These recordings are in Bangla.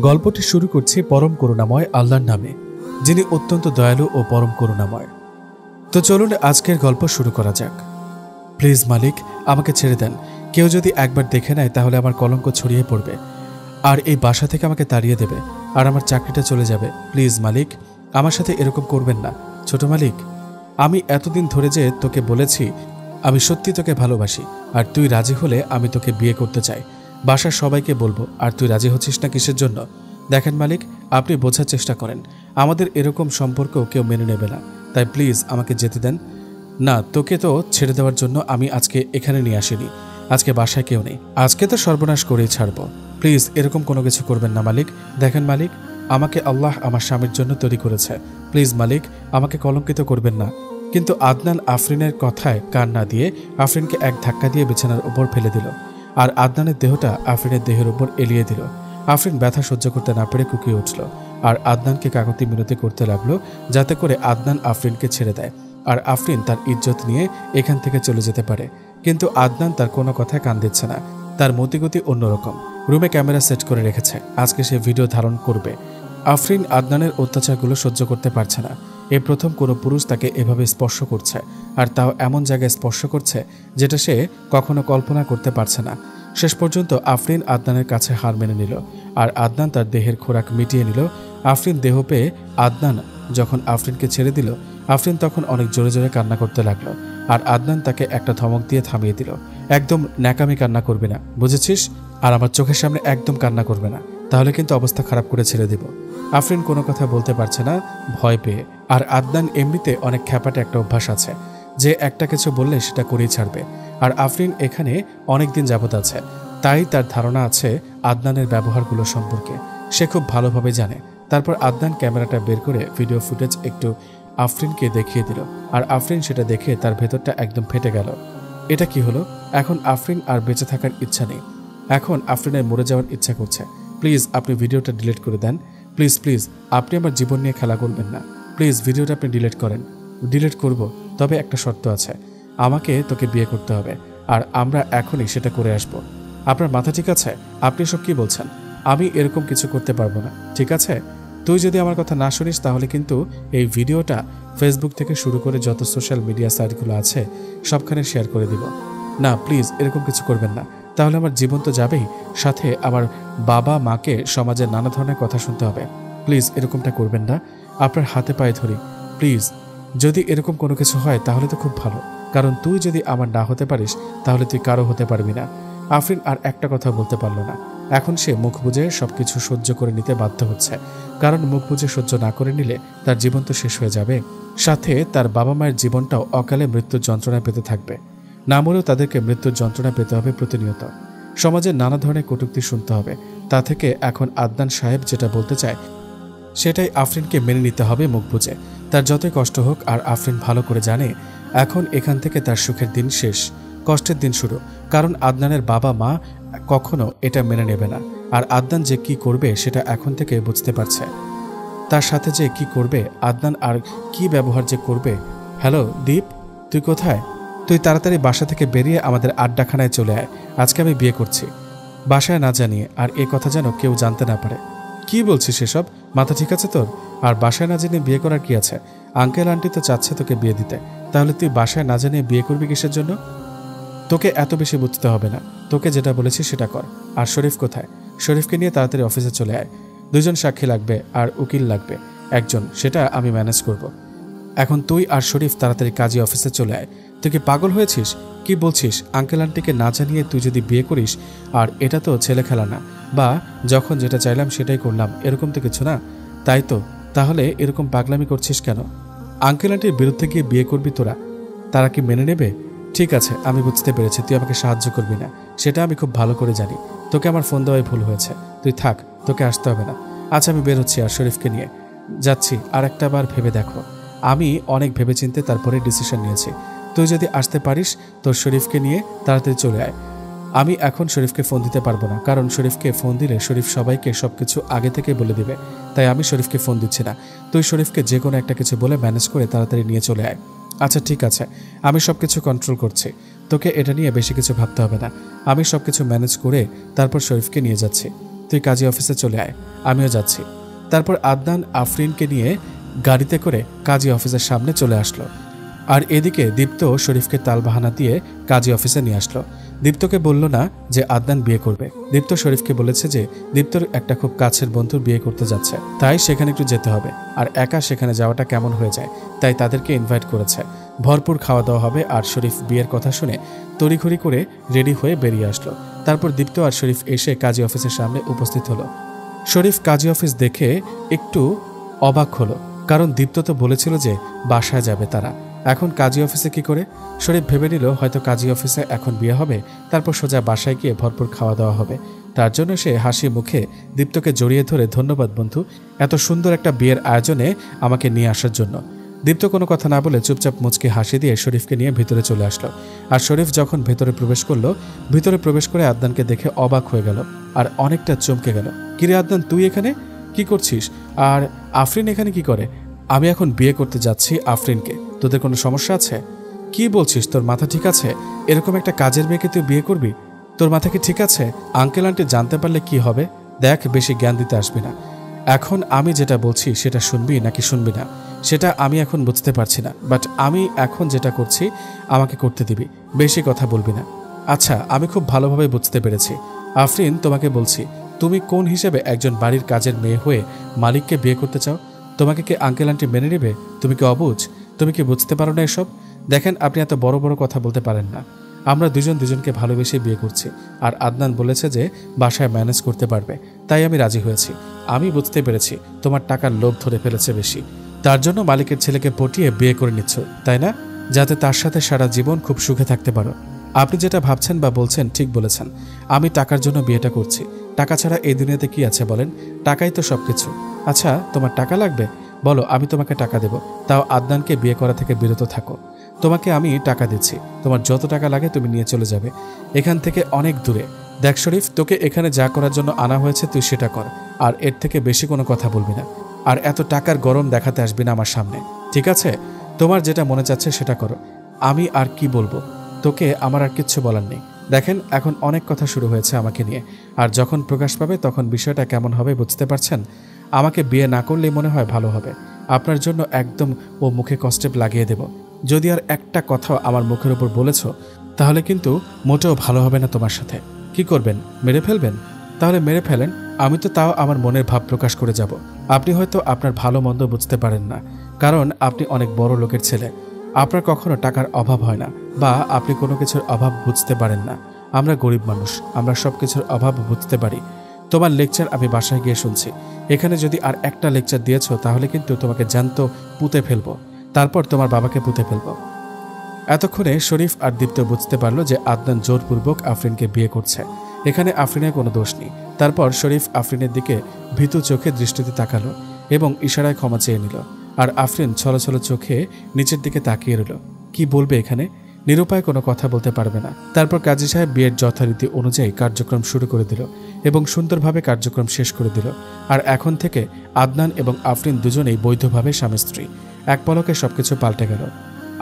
গল্পটি শুরু করছি পরম করুণাময় আল্লাহর নামে, যিনি অত্যন্ত দয়ালু ও পরম করুণাময়। তো চলুন আজকের গল্প শুরু করা যাক। প্লিজ মালিক, আমাকে ছেড়ে দেন। কেউ যদি একবার দেখে নেয় তাহলে আমার কলঙ্ক ছড়িয়ে পড়বে, আর এই বাসা থেকে আমাকে তাড়িয়ে দেবে, আর আমার চাকরিটা চলে যাবে। প্লিজ মালিক, আমার সাথে এরকম করবেন না। ছোট মালিক, আমি এতদিন ধরে যে তোকে বলেছি আমি সত্যি তোকে ভালোবাসি, আর তুই রাজি হলে আমি তোকে বিয়ে করতে চাই। বাসার সবাইকে বলবো, আর তুই রাজি হচ্ছিস না কিসের জন্য? দেখেন মালিক, আপনি বোঝার চেষ্টা করেন, আমাদের এরকম সম্পর্ক কেউ মেনে নেবে না। তাই প্লিজ আমাকে যেতে দেন। না, তোকে তো ছেড়ে দেওয়ার জন্য আমি আজকে এখানে নিয়ে আসিনি। আজকে বাসায় কেউ নেই, আজকে তো সর্বনাশ করেই ছাড়বো। প্লিজ এরকম কোনো কিছু করবেন না মালিক। দেখেন মালিক, আমাকে আল্লাহ আমার স্বামীর জন্য তৈরি করেছে। প্লিজ মালিক, আমাকে কলঙ্কিত করবেন না। কিন্তু আদনান আফরিনের কথায় কান না দিয়ে আফরিনকে এক ধাক্কা দিয়ে বিছানার উপর ফেলে দিল, আর আদনানের দেহটা আফরিনের দেহের উপর এলিয়ে দিল। আফরিন ব্যথা সহ্য করতে না পেরে কুকিয়ে উঠল, আর আদনানকে কাকতি মিনতি করতে লাগলো যাতে করে আদনান আফরিনকে ছেড়ে দেয়, আর আফরিন তার ইজ্জত নিয়ে এখান থেকে চলে যেতে পারে। কিন্তু আদনান তার কোনো কথায় কান দিচ্ছে না, তার মতিগতি অন্যরকম। রুমে ক্যামেরা সেট করে রেখেছে, আজকে সে ভিডিও ধারণ করবে। আফরিন আদনানের অত্যাচারগুলো সহ্য করতে পারছে না। এই প্রথম কোনো পুরুষ তাকে এভাবে স্পর্শ করছে, আর তাও এমন জায়গায় স্পর্শ করছে যেটা সে কখনো কল্পনা করতে পারছে না। শেষ পর্যন্ত আফরিন আদনানের কাছে হার মেনে নিল, আর আদনান তার দেহের খোরাক মিটিয়ে নিল। আফরিন দেহ পেয়ে আদনান যখন আফরিনকে ছেড়ে দিল, আফরিন তখন অনেক জোরে জোরে কান্না করতে লাগলো, আর আদনান তাকে একটা ধমক দিয়ে থামিয়ে দিল। একদম ন্যাকামি কান্না করবে না, বুঝেছিস? আর আমার চোখের সামনে একদম কান্না করবে না, তাহলে কিন্তু অবস্থা খারাপ করে ছেড়ে দিব। আফরিন কোনো কথা বলতে পারছে না ভয় পেয়ে। আর আদনান এমনিতে অনেক খ্যাপাটে একটা অভ্যাস আছে, যে একটা কিছু বললে সেটা করেই ছাড়বে। আর আফরিন এখানে অনেক দিন যাবত আছে, তাই তার ধারণা আছে আদনানের ব্যবহারগুলো সম্পর্কে, সে খুব ভালোভাবে জানে। তারপর আদনান ক্যামেরাটা বের করে ভিডিও ফুটেজ একটু আফরিনকে দেখিয়ে দিল, আর আফরিন সেটা দেখে তার ভেতরটা একদম ফেটে গেল। এটা কি হলো? এখন আফরিন আর বেঁচে থাকার ইচ্ছা নেই, এখন আফরিনের মরে যাওয়ার ইচ্ছা করছে। প্লিজ আপনি ভিডিওটা ডিলিট করে দেন। প্লিজ প্লিজ, আপনি আমার জীবন নিয়ে খেলা করবেন না। প্লিজ ভিডিওটা আপনি ডিলিট করেন। ডিলিট করব, তবে একটা শর্ত আছে, আমাকে তোকে বিয়ে করতে হবে, আর আমরা এখনই সেটা করে আসব। আপনার মাথা ঠিক আছে? আপনি সব কি বলছেন? আমি এরকম কিছু করতে পারবো না, ঠিক আছে? তুই যদি আমার কথা না শুনিস তাহলে কিন্তু এই ভিডিওটা ফেসবুক থেকে শুরু করে যত সোশ্যাল মিডিয়া সাইটগুলো আছে সবখানে শেয়ার করে দিব। না প্লিজ এরকম কিছু করবেন না, তাহলে আমার জীবন তো যাবেই, সাথে আমার বাবা মাকে সমাজের নানা ধরনের কথা শুনতে হবে। প্লিজ এরকমটা করবেন না, আপনার হাতে পায়ে ধরি প্লিজ। যদি এরকম কোনো কিছু হয় তাহলে তো খুব ভালো, কারণ তুই যদি আমার না হতে পারিস তাহলে তুই কারো হতে পারবি না। আফরিন আর একটা কথা বলতে পারল না। এখন সে মুখ বুজে সবকিছু সহ্য করে নিতে বাধ্য হচ্ছে, কারণ মুখ বুজে সহ্য না করে নিলে তার জীবন তো শেষ হয়ে যাবে, সাথে তার বাবা মায়ের জীবনটাও অকালে মৃত্যুর যন্ত্রণা পেতে থাকবে। না মরেও তাদেরকে মৃত্যুর যন্ত্রণা পেতে হবে প্রতিনিয়ত। সমাজের নানা ধরনের কটূক্তি শুনতে হবে। তা থেকে এখন আদনান সাহেব যেটা বলতে চায় সেটাই আফরিনকে মেনে নিতে হবে মুখ বুজে, তার যতই কষ্ট হোক। আর আফরিন ভালো করে জানে এখন এখান থেকে তার সুখের দিন শেষ, কষ্টের দিন শুরু, কারণ আদনানের বাবা মা কখনো এটা মেনে নেবে না। আর আদনান যে কি করবে সেটা এখন থেকে বুঝতে পারছে, তার সাথে যে কি করবে আদনান, আর কি ব্যবহার যে করবে। হ্যালো দীপ, তুই কোথায়? তুই তাড়াতাড়ি বাসা থেকে বেরিয়ে আমাদের আড্ডাখানায় চলে আয়, আজকে আমি বিয়ে করছি, বাসায় না জানিয়ে, আর এ কথা যেন কেউ জানতে না পারে। কি বলছিস এসব? মাথা ঠিক আছে তোর? আর বাসায় না জানিয়ে বিয়ে করার কি আছে? আঙ্কেল আন্টি তো চাচ্ছে তোকে বিয়ে দিতে, তাহলে তুই বাসায় না জানিয়ে বিয়ে করবি কিসের জন্য? তোকে এত বেশি বুঝতে হবে না, তোকে যেটা বলেছি সেটা কর। আর শরীফ কোথায়? শরীফকে নিয়ে তাড়াতাড়ি অফিসে চলে আয়, 2 জন সাক্ষী লাগবে আর উকিল লাগবে 1 জন, সেটা আমি ম্যানেজ করব। এখন তুই আর শরীফ তাড়াতাড়ি কাজী অফিসে চলে আয়। তুই কি পাগল হয়েছিস? কি বলছিস? আঙ্কেল আন্টিকে না জানিয়ে তুই যদি বিয়ে করিস, আর এটা তো ছেলে খেলা না, বা যখন যেটা চাইলাম সেটাই করলাম, এরকম তো কিছু না, তাই তো? তাহলে এরকম পাগলামি করছিস কেন? আঙ্কেল আন্টির বিরুদ্ধে গিয়ে বিয়ে করবি তোরা, তারা কি মেনে নেবে? ঠিক আছে, আমি বুঝতে পেরেছি তুই আমাকে সাহায্য করবি না, সেটা আমি খুব ভালো করে জানি। তোকে আমার ফোন দেওয়াই ভুল হয়েছে, তুই থাক, তোকে আসতে হবে না। আচ্ছা আমি বের হচ্ছি, আর শরীফকে নিয়ে যাচ্ছি। আর একটা বার ভেবে দেখো, আমি অনেক ভেবেচিন্তে তারপরে ডিসিশন নিয়েছি। তুই যদি আসতে পারিস তোর শরীফকে নিয়ে তাড়াতাড়ি চলে আয়। আমি এখন শরীফকে ফোন দিতে পারবো না, কারণ শরীফকে ফোন দিলে শরীফ সবাইকে সবকিছু আগে থেকে বলে দিবে, তাই আমি শরীফকে ফোন দিচ্ছি না। তুই শরীফকে যে কোনো একটা কিছু বলে ম্যানেজ করে তাড়াতাড়ি নিয়ে চলে আয়। আচ্ছা ঠিক আছে, আমি সবকিছু কন্ট্রোল করছি, তোকে এটা নিয়ে বেশি কিছু ভাবতে হবে না। আমি সবকিছু ম্যানেজ করে তারপর শরীফকে নিয়ে যাচ্ছি। তুই কাজী অফিসে চলে আয়, আমিও যাচ্ছি। তারপর আদনান আফরিনকে নিয়ে গাড়িতে করে কাজী অফিসের সামনে চলে আসলো। আর এদিকে দীপ্ত শরীফকে তালবাহানা দিয়ে কাজী অফিসে নিয়ে আসলো। দীপ্তকে বলল না যে আদনান বিয়ে করবে। দীপ্ত শরীফকে বলেছে যে দীপ্তর একটা খুব কাছের বন্ধুর বিয়ে করতে যাচ্ছে, তাই সেখানে একটু যেতে হবে। আর একা সেখানে যাওয়াটা কেমন হয়ে যায়, তাই তাদেরকে ইনভাইট করেছে। ভরপুর খাওয়া দাওয়া হবে। আর শরীফ বিয়ের কথা শুনে তড়িঘড়ি করে রেডি হয়ে বেরিয়ে আসলো। তারপর দীপ্ত আর শরীফ এসে কাজী অফিসের সামনে উপস্থিত হলো। শরীফ কাজী অফিস দেখে একটু অবাক হলো, কারণ দীপ্ত তো বলেছিল যে বাসায় যাবে তারা, এখন কাজী অফিসে কি করে? শরীফ ভেবে নিল হয়তো কাজী অফিসে এখন বিয়ে হবে, তারপর সোজা বাসায় গিয়ে ভরপুর খাওয়া দাওয়া হবে। তার জন্য সে হাসি মুখে দীপ্তকে জড়িয়ে ধরে, ধন্যবাদ বন্ধু, এত সুন্দর একটা বিয়ের আয়োজনে আমাকে নিয়ে আসার জন্য। দীপ্ত কোনো কথা না বলে চুপচাপ মুচকি হাসি দিয়ে শরীফকে নিয়ে ভিতরে চলে আসলো। আর শরীফ যখন ভেতরে প্রবেশ করলো, ভিতরে প্রবেশ করে আদনানকে দেখে অবাক হয়ে গেল আর অনেকটা চমকে গেল। কিরে আদনান, তুই এখানে কি করছিস? আর আফরিন এখানে কি করে? আমি এখন বিয়ে করতে যাচ্ছি আফরিনকে, তোদের কোনো সমস্যা আছে? কি বলছিস, তোর মাথা ঠিক আছে? এরকম একটা কাজের মেয়েকে তুই বিয়ে করবি? তোর মাথা কি ঠিক আছে? আঙ্কেল আন্টি জানতে পারলে কি হবে? দেখ, বেশি জ্ঞান দিতে আসবি না। এখন আমি যেটা বলছি সেটা শুনবি নাকি শুনবি না সেটা আমি এখন বুঝতে পারছি না, বাট আমি এখন যেটা করছি আমাকে করতে দিবি, বেশি কথা বলবি না। আচ্ছা, আমি খুব ভালোভাবে বুঝতে পেরেছি। আফরিন, তোমাকে বলছি, তুমি কোন হিসেবে একজন বাড়ির কাজের মেয়ে হয়ে মালিককে বিয়ে করতে চাও? তোমাকে কি আঙ্কেল আন্টি মেনে নেবে? তুমি কি অবুঝ? তুমি কি বুঝতে পারো না এসব? দেখেন, আপনি এত বড় বড় কথা বলতে পারেন না। আমরা দুজনকে ভালোবেসে বিয়ে করছি, আর আদনান বলেছে যে বাসায় ম্যানেজ করতে পারবে, তাই আমি রাজি হয়েছি। আমি বুঝতে পেরেছি তোমার টাকার লোভ ধরে ফেলেছে বেশি, তার জন্য মালিকের ছেলেকে পটিয়ে বিয়ে করে নিচ্ছ, তাই না? যাতে তার সাথে সারা জীবন খুব সুখে থাকতে পারো। আপনি যেটা ভাবছেন বা বলছেন ঠিক বলেছেন। আমি টাকার জন্য বিয়েটা করছি। টাকা ছাড়া এই দুনিয়াতে কি আছে বলেন? টাকাই তো সবকিছু। আচ্ছা, তোমার টাকা লাগবে? বলো, আমি তোমাকে টাকা দেব, তাও আদনানকে বিয়ে করা থেকে বিরত থাকো। তোমাকে আমি টাকা দিচ্ছি, তোমার যত টাকা লাগে তুমি নিয়ে চলে যাবে এখান থেকে অনেক দূরে। দেখ শরীফ, তোকে এখানে যা করার জন্য আনা হয়েছে তুই সেটা কর, আর এর থেকে বেশি কোনো কথা বলবি না। আর এত টাকার গরম দেখাতে আসবি না আমার সামনে, ঠিক আছে? তোমার যেটা মনে চাচ্ছে সেটা করো। আমি আর কি বলবো তোকে? আমার আর কিচ্ছু বলার নেই। দেখেন, এখন অনেক কথা শুরু হয়েছে আমাকে নিয়ে, আর যখন প্রকাশ পাবে তখন বিষয়টা কেমন হবে বুঝতে পারছেন? আমাকে বিয়ে না করলেই মনে হয় ভালো হবে। আপনার জন্য একদম ও মুখে কষ্টেপ লাগিয়ে দেব। যদি আর একটা কথা আমার মুখের উপর বলেছ তাহলে কিন্তু মোটেও ভালো হবে না তোমার সাথে। কি করবেন? মেরে ফেলবেন? তাহলে মেরে ফেলেন, আমি তো তাও আমার মনের ভাব প্রকাশ করে যাব। আপনি হয়তো আপনার ভালো মন্দ বুঝতে পারেন না, কারণ আপনি অনেক বড় লোকের ছেলে। আপনার কখনো টাকার অভাব হয় না, বা আপনি কোনো কিছুর অভাব বুঝতে পারেন না। আমরা গরিব মানুষ, আমরা সব কিছুর অভাব বুঝতে পারি। তোমার লেকচার আমি বাসায় গিয়ে শুনছি। এখানে যদি আর একটা লেকচার দিয়েছ তাহলে কিন্তু তোমাকে জ্যান্ত পুঁতে ফেলবো, তারপর তোমার বাবাকে পুঁতে ফেলবো। এতক্ষণে শরীফ আর দীপ্ত বুঝতে পারল যে আদনান জোরপূর্বক আফরিনকে বিয়ে করছে। এখানে আফরিনের কোনো দোষ নেই। তারপর শরীফ আফরিনের দিকে ভীতু চোখে দৃষ্টিতে তাকালো এবং ইশারায় ক্ষমা চেয়ে নিল। আর আফরিন ছলছল চোখে নিচের দিকে তাকিয়ে রইল। কি বলবে এখানে? নিরুপায় কোনো কথা বলতে পারবে না। তারপর কাজী সাহেব বিয়ের যথারীতি অনুযায়ী কার্যক্রম শুরু করে দিল এবং সুন্দরভাবে কার্যক্রম শেষ করে দিল। আর এখন থেকে আদনান এবং আফরিন দুজনেই বৈধভাবে স্বামী স্ত্রী। এক পলকে সবকিছু পাল্টে গেল।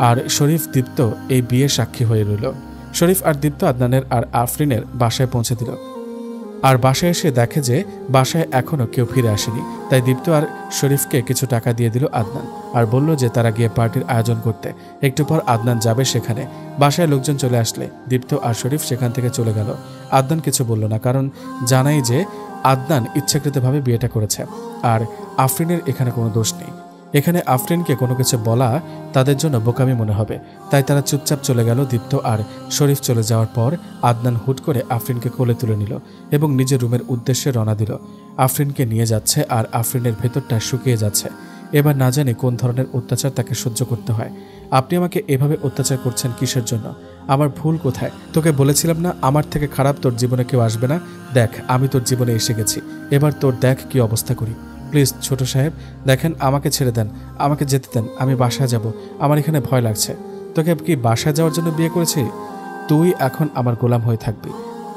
আর শরীফ দীপ্ত এই বিয়ে সাক্ষী হয়ে রইল। শরীফ আর দীপ্ত আদনানের আর আফরিনের বাসায় পৌঁছে দিল। আর বাসায় এসে দেখে যে বাসায় এখনও কেউ ফিরে আসেনি, তাই দীপ্ত আর শরীফকে কিছু টাকা দিয়ে দিল আদনান, আর বলল যে তারা গিয়ে পার্টির আয়োজন করতে। একটু পর আদনান যাবে সেখানে। বাসায় লোকজন চলে আসলে দীপ্ত আর শরীফ সেখান থেকে চলে গেল। আদনান কিছু বলল না, কারণ জানাই যে আদনান ইচ্ছাকৃতভাবে বিয়েটা করেছে, আর আফরিনের এখানে কোনো দোষ নেই। এখানে আফরিনকে কোনো কিছু বলা তাদের জন্য বোকামি মনে হবে, তাই তারা চুপচাপ চলে গেল। দীপ্ত আর শরীফ চলে যাওয়ার পর আদনান হুট করে আফরিনকে কোলে তুলে নিল এবং নিজের রুমের উদ্দেশ্যে রওনা দিল। আফরিনকে নিয়ে যাচ্ছে আর আফরিনের ভেতরটা শুকিয়ে যাচ্ছে। এবার না জানি কোন ধরনের অত্যাচার তাকে সহ্য করতে হয়। আপনি আমাকে এভাবে অত্যাচার করছেন কিসের জন্য? আমার ভুল কোথায়? তোকে বলেছিলাম না আমার থেকে খারাপ তোর জীবনে কেউ আসবে না? দেখ, আমি তোর জীবনে এসে গেছি, এবার তোর দেখ কি অবস্থা করি। প্লিজ ছোট সাহেব, দেখেন, আমাকে ছেড়ে দেন, আমাকে যেতে দেন। আমি বাসায় যাব, আমার এখানে ভয় লাগছে। তোকে কি বাসায় যাওয়ার জন্য বিয়ে করেছি? তুই এখন আমার গোলাম হয়ে থাকবি,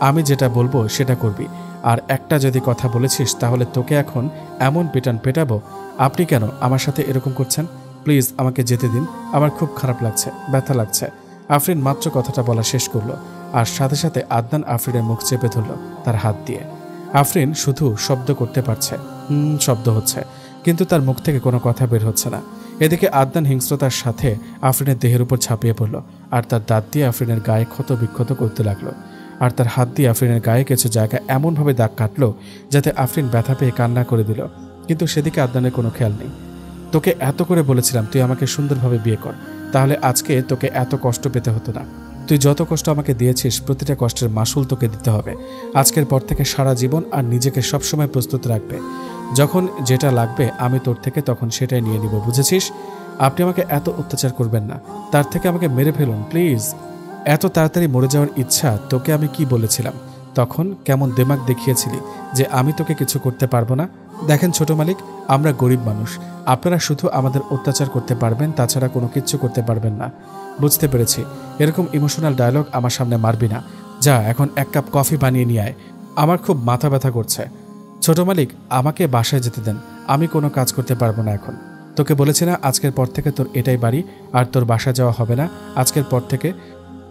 আমি যেটা বলবো সেটা করবি। আর একটা যদি কথা বলেছিস তাহলে তোকে এখন এমন পেটান পেটাবো। আপনি কেন আমার সাথে এরকম করছেন? প্লিজ আমাকে যেতে দিন, আমার খুব খারাপ লাগছে, ব্যথা লাগছে। আফরিন মাত্র কথাটা বলা শেষ করলো, আর সাথে সাথে আদনান আফরিনের মুখ চেপে ধরল তার হাত দিয়ে। আফরিন শুধু শব্দ করতে পারছে, শব্দ হচ্ছে, কিন্তু তার মুখ থেকে কোনো কথা বের হচ্ছে না। এদিকে আদনান হিংস্রতার সাথে আফরিনের দেহের উপর ঝাঁপিয়ে পড়ল আর তার দাঁত দিয়ে আফরিনের গায়ে ক্ষত বিক্ষত করতে লাগলো। আর তার হাত দিয়ে আফরিনের গায়ে কিছু জায়গা এমনভাবে দাগ কাটলো যাতে আফরিন ব্যথা পেয়ে কান্না করে দিল। কিন্তু সেদিকে আদনানের কোনো খেয়াল নেই। তোকে এত করে বলেছিলাম তুই আমাকে সুন্দরভাবে বিয়ে কর, তাহলে আজকে তোকে এত কষ্ট পেতে হতো না। তুই যত কষ্ট আমাকে দিয়েছিস প্রতিটা কষ্টের মাসুল তোকে দিতে হবে। আজকের পর থেকে সারা জীবন আর নিজেকে সবসময় প্রস্তুত রাখবে। যখন যেটা লাগবে আমি তোর থেকে তখন সেটাই নিয়ে নিব, বুঝেছিস? আপনি আমাকে এত অত্যাচার করবেন না, তার থেকে আমাকে মেরে ফেলুন প্লিজ। এত তাড়াতাড়ি মরে যাওয়ার ইচ্ছা? তোকে আমি কি বলেছিলাম? তখন কেমন দিমাগ দেখিয়েছিলি যে আমি তোকে কিছু করতে পারবো না? দেখেন ছোট মালিক, আমরা গরিব মানুষ, আপনারা শুধু আমাদের অত্যাচার করতে পারবেন, তাছাড়া কোনো কিচ্ছু করতে পারবেন না। বুঝতে পেরেছি, এরকম ইমোশনাল ডায়লগ আমার সামনে মারবি না। যা এখন এক কাপ কফি বানিয়ে নিয়ে আয়, আমার খুব মাথা ব্যথা করছে। ছোট মালিক, আমাকে বাসায় যেতে দেন, আমি কোনো কাজ করতে পারবো না এখন। তোকে বলেছি না আজকের পর থেকে তোর এটাই বাড়ি, আর তোর বাসা যাওয়া হবে না। আজকের পর থেকে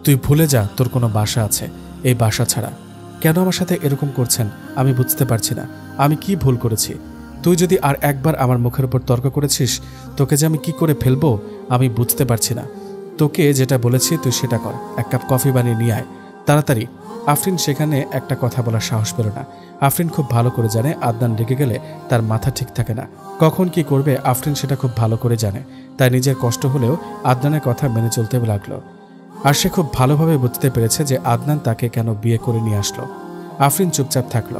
তুই ভুলে যা তোর কোনো বাসা আছে এই বাসা ছাড়া। কেন আমার সাথে এরকম করছেন আমি বুঝতে পারছি না। আমি কি ভুল করেছি? তুই যদি আর একবার আমার মুখের উপর তর্ক করেছিস তোকে যে আমি কি করে ফেলবো আমি বুঝতে পারছি না। তোকে যেটা বলেছি তুই সেটা কর, এক কাপ কফি বানিয়ে নিয়ে আয় তাড়াতাড়ি। আফরিন সেখানে একটা কথা বলার সাহস পেল না। আফরিন খুব ভালো করে জানে আদনান রেগে গেলে তার মাথা ঠিক থাকে না, কখন কি করবে আফরিন সেটা খুব ভালো করে জানে। তাই নিজের কষ্ট হলেও আদনানের কথা মেনে চলতে লাগলো। আর সে খুব ভালোভাবে বুঝতে পেরেছে যে আদনান তাকে কেন বিয়ে করে নিয়ে আসলো। আফরিন চুপচাপ থাকলো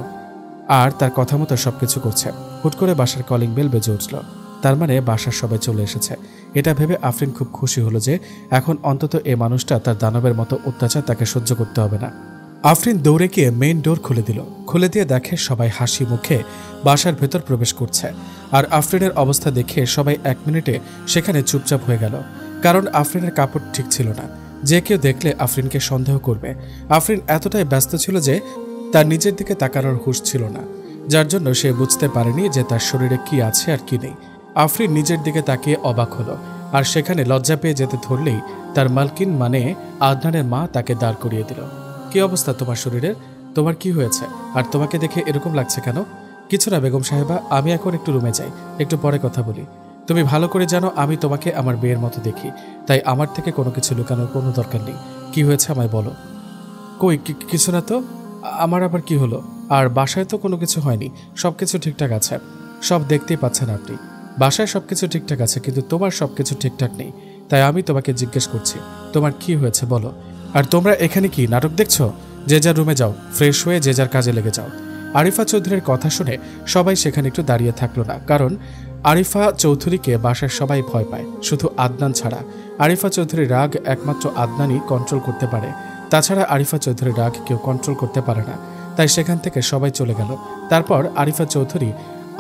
আর তার কথা মতো সবকিছু করছে। হুট করে বাসার কলিং বেল বেজে উঠল, তার মানে বাসার সবাই চলে এসেছে। এটা ভেবে আফরিন খুব খুশি হলো যে এখন অন্তত এই মানুষটা তার দানবের মতো অত্যাচার তাকে সহ্য করতে হবে না। আফরিন দৌড়ে গিয়ে মেইন ডোর খুলে দিল। খুলে দিয়ে দেখে সবাই হাসি মুখে বাসার ভেতর প্রবেশ করছে। আর আফরিনের অবস্থা দেখে সবাই 1 মিনিটে সেখানে চুপচাপ হয়ে গেল, কারণ আফরিনের কাপড় ঠিক ছিল না। যে কেউ দেখলে আফরিনকে সন্দেহ করবে। আফরিন এতটাই ব্যস্ত ছিল যে তার নিজের দিকে তাকানোর হুঁশ ছিল না, যার জন্য সে বুঝতে পারেনি যে তার শরীরে কি আছে আর কি নেই। আফরিন নিজের দিকে তাকিয়ে অবাক হলো, আর সেখানে লজ্জা পেয়ে যেতে ধরলেই তার মালকিন মানে আদনানের মা তাকে দাঁড় করিয়ে দিল। কি অবস্থা তোমার শরীরের? তোমার কি হয়েছে? আর তোমাকে দেখে এরকম লাগছে কেন? কিছু না বেগম সাহেবা, আমি এখন একটু রুমে যাই, একটু পরে কথা বলি। তুমি ভালো করে জানো আমি তোমাকে আমার মেয়ের মতো দেখি, তাই আমার থেকে কোনো কিছু লুকানোর কোনো দরকার নেই। কি হয়েছে আমায় বলো। কই কিছু না তো। আমার আবার কি হলো? আর বাসায় তো কোনো কিছু হয়নি, সবকিছু ঠিকঠাক আছে। সব দেখতেই পাচ্ছেন আপনি, বাসায় সবকিছু ঠিকঠাক আছে, কিন্তু তোমার সবকিছু ঠিকঠাক নেই। তাই আমি তোমাকে জিজ্ঞেস করছি তোমার কি হয়েছে বলো। আর তোমরা এখানে কি নাটক দেখছো? যে যার রুমে যাও, ফ্রেশ হয়ে যে যার কাজে লেগে যাও। আরিফা চৌধুরীর কথা শুনে সবাই সেখানে একটু দাঁড়িয়ে থাকলো না, কারণ আরিফা চৌধুরীকে বাসার সবাই ভয় পায়, শুধু আদনান ছাড়া। আরিফা চৌধুরীর রাগ একমাত্র আদনানই কন্ট্রোল করতে পারে, তাছাড়া আরিফা চৌধুরীর রাগ কেউ কন্ট্রোল করতে পারে না। তাই সেখান থেকে সবাই চলে গেল। তারপর আরিফা চৌধুরী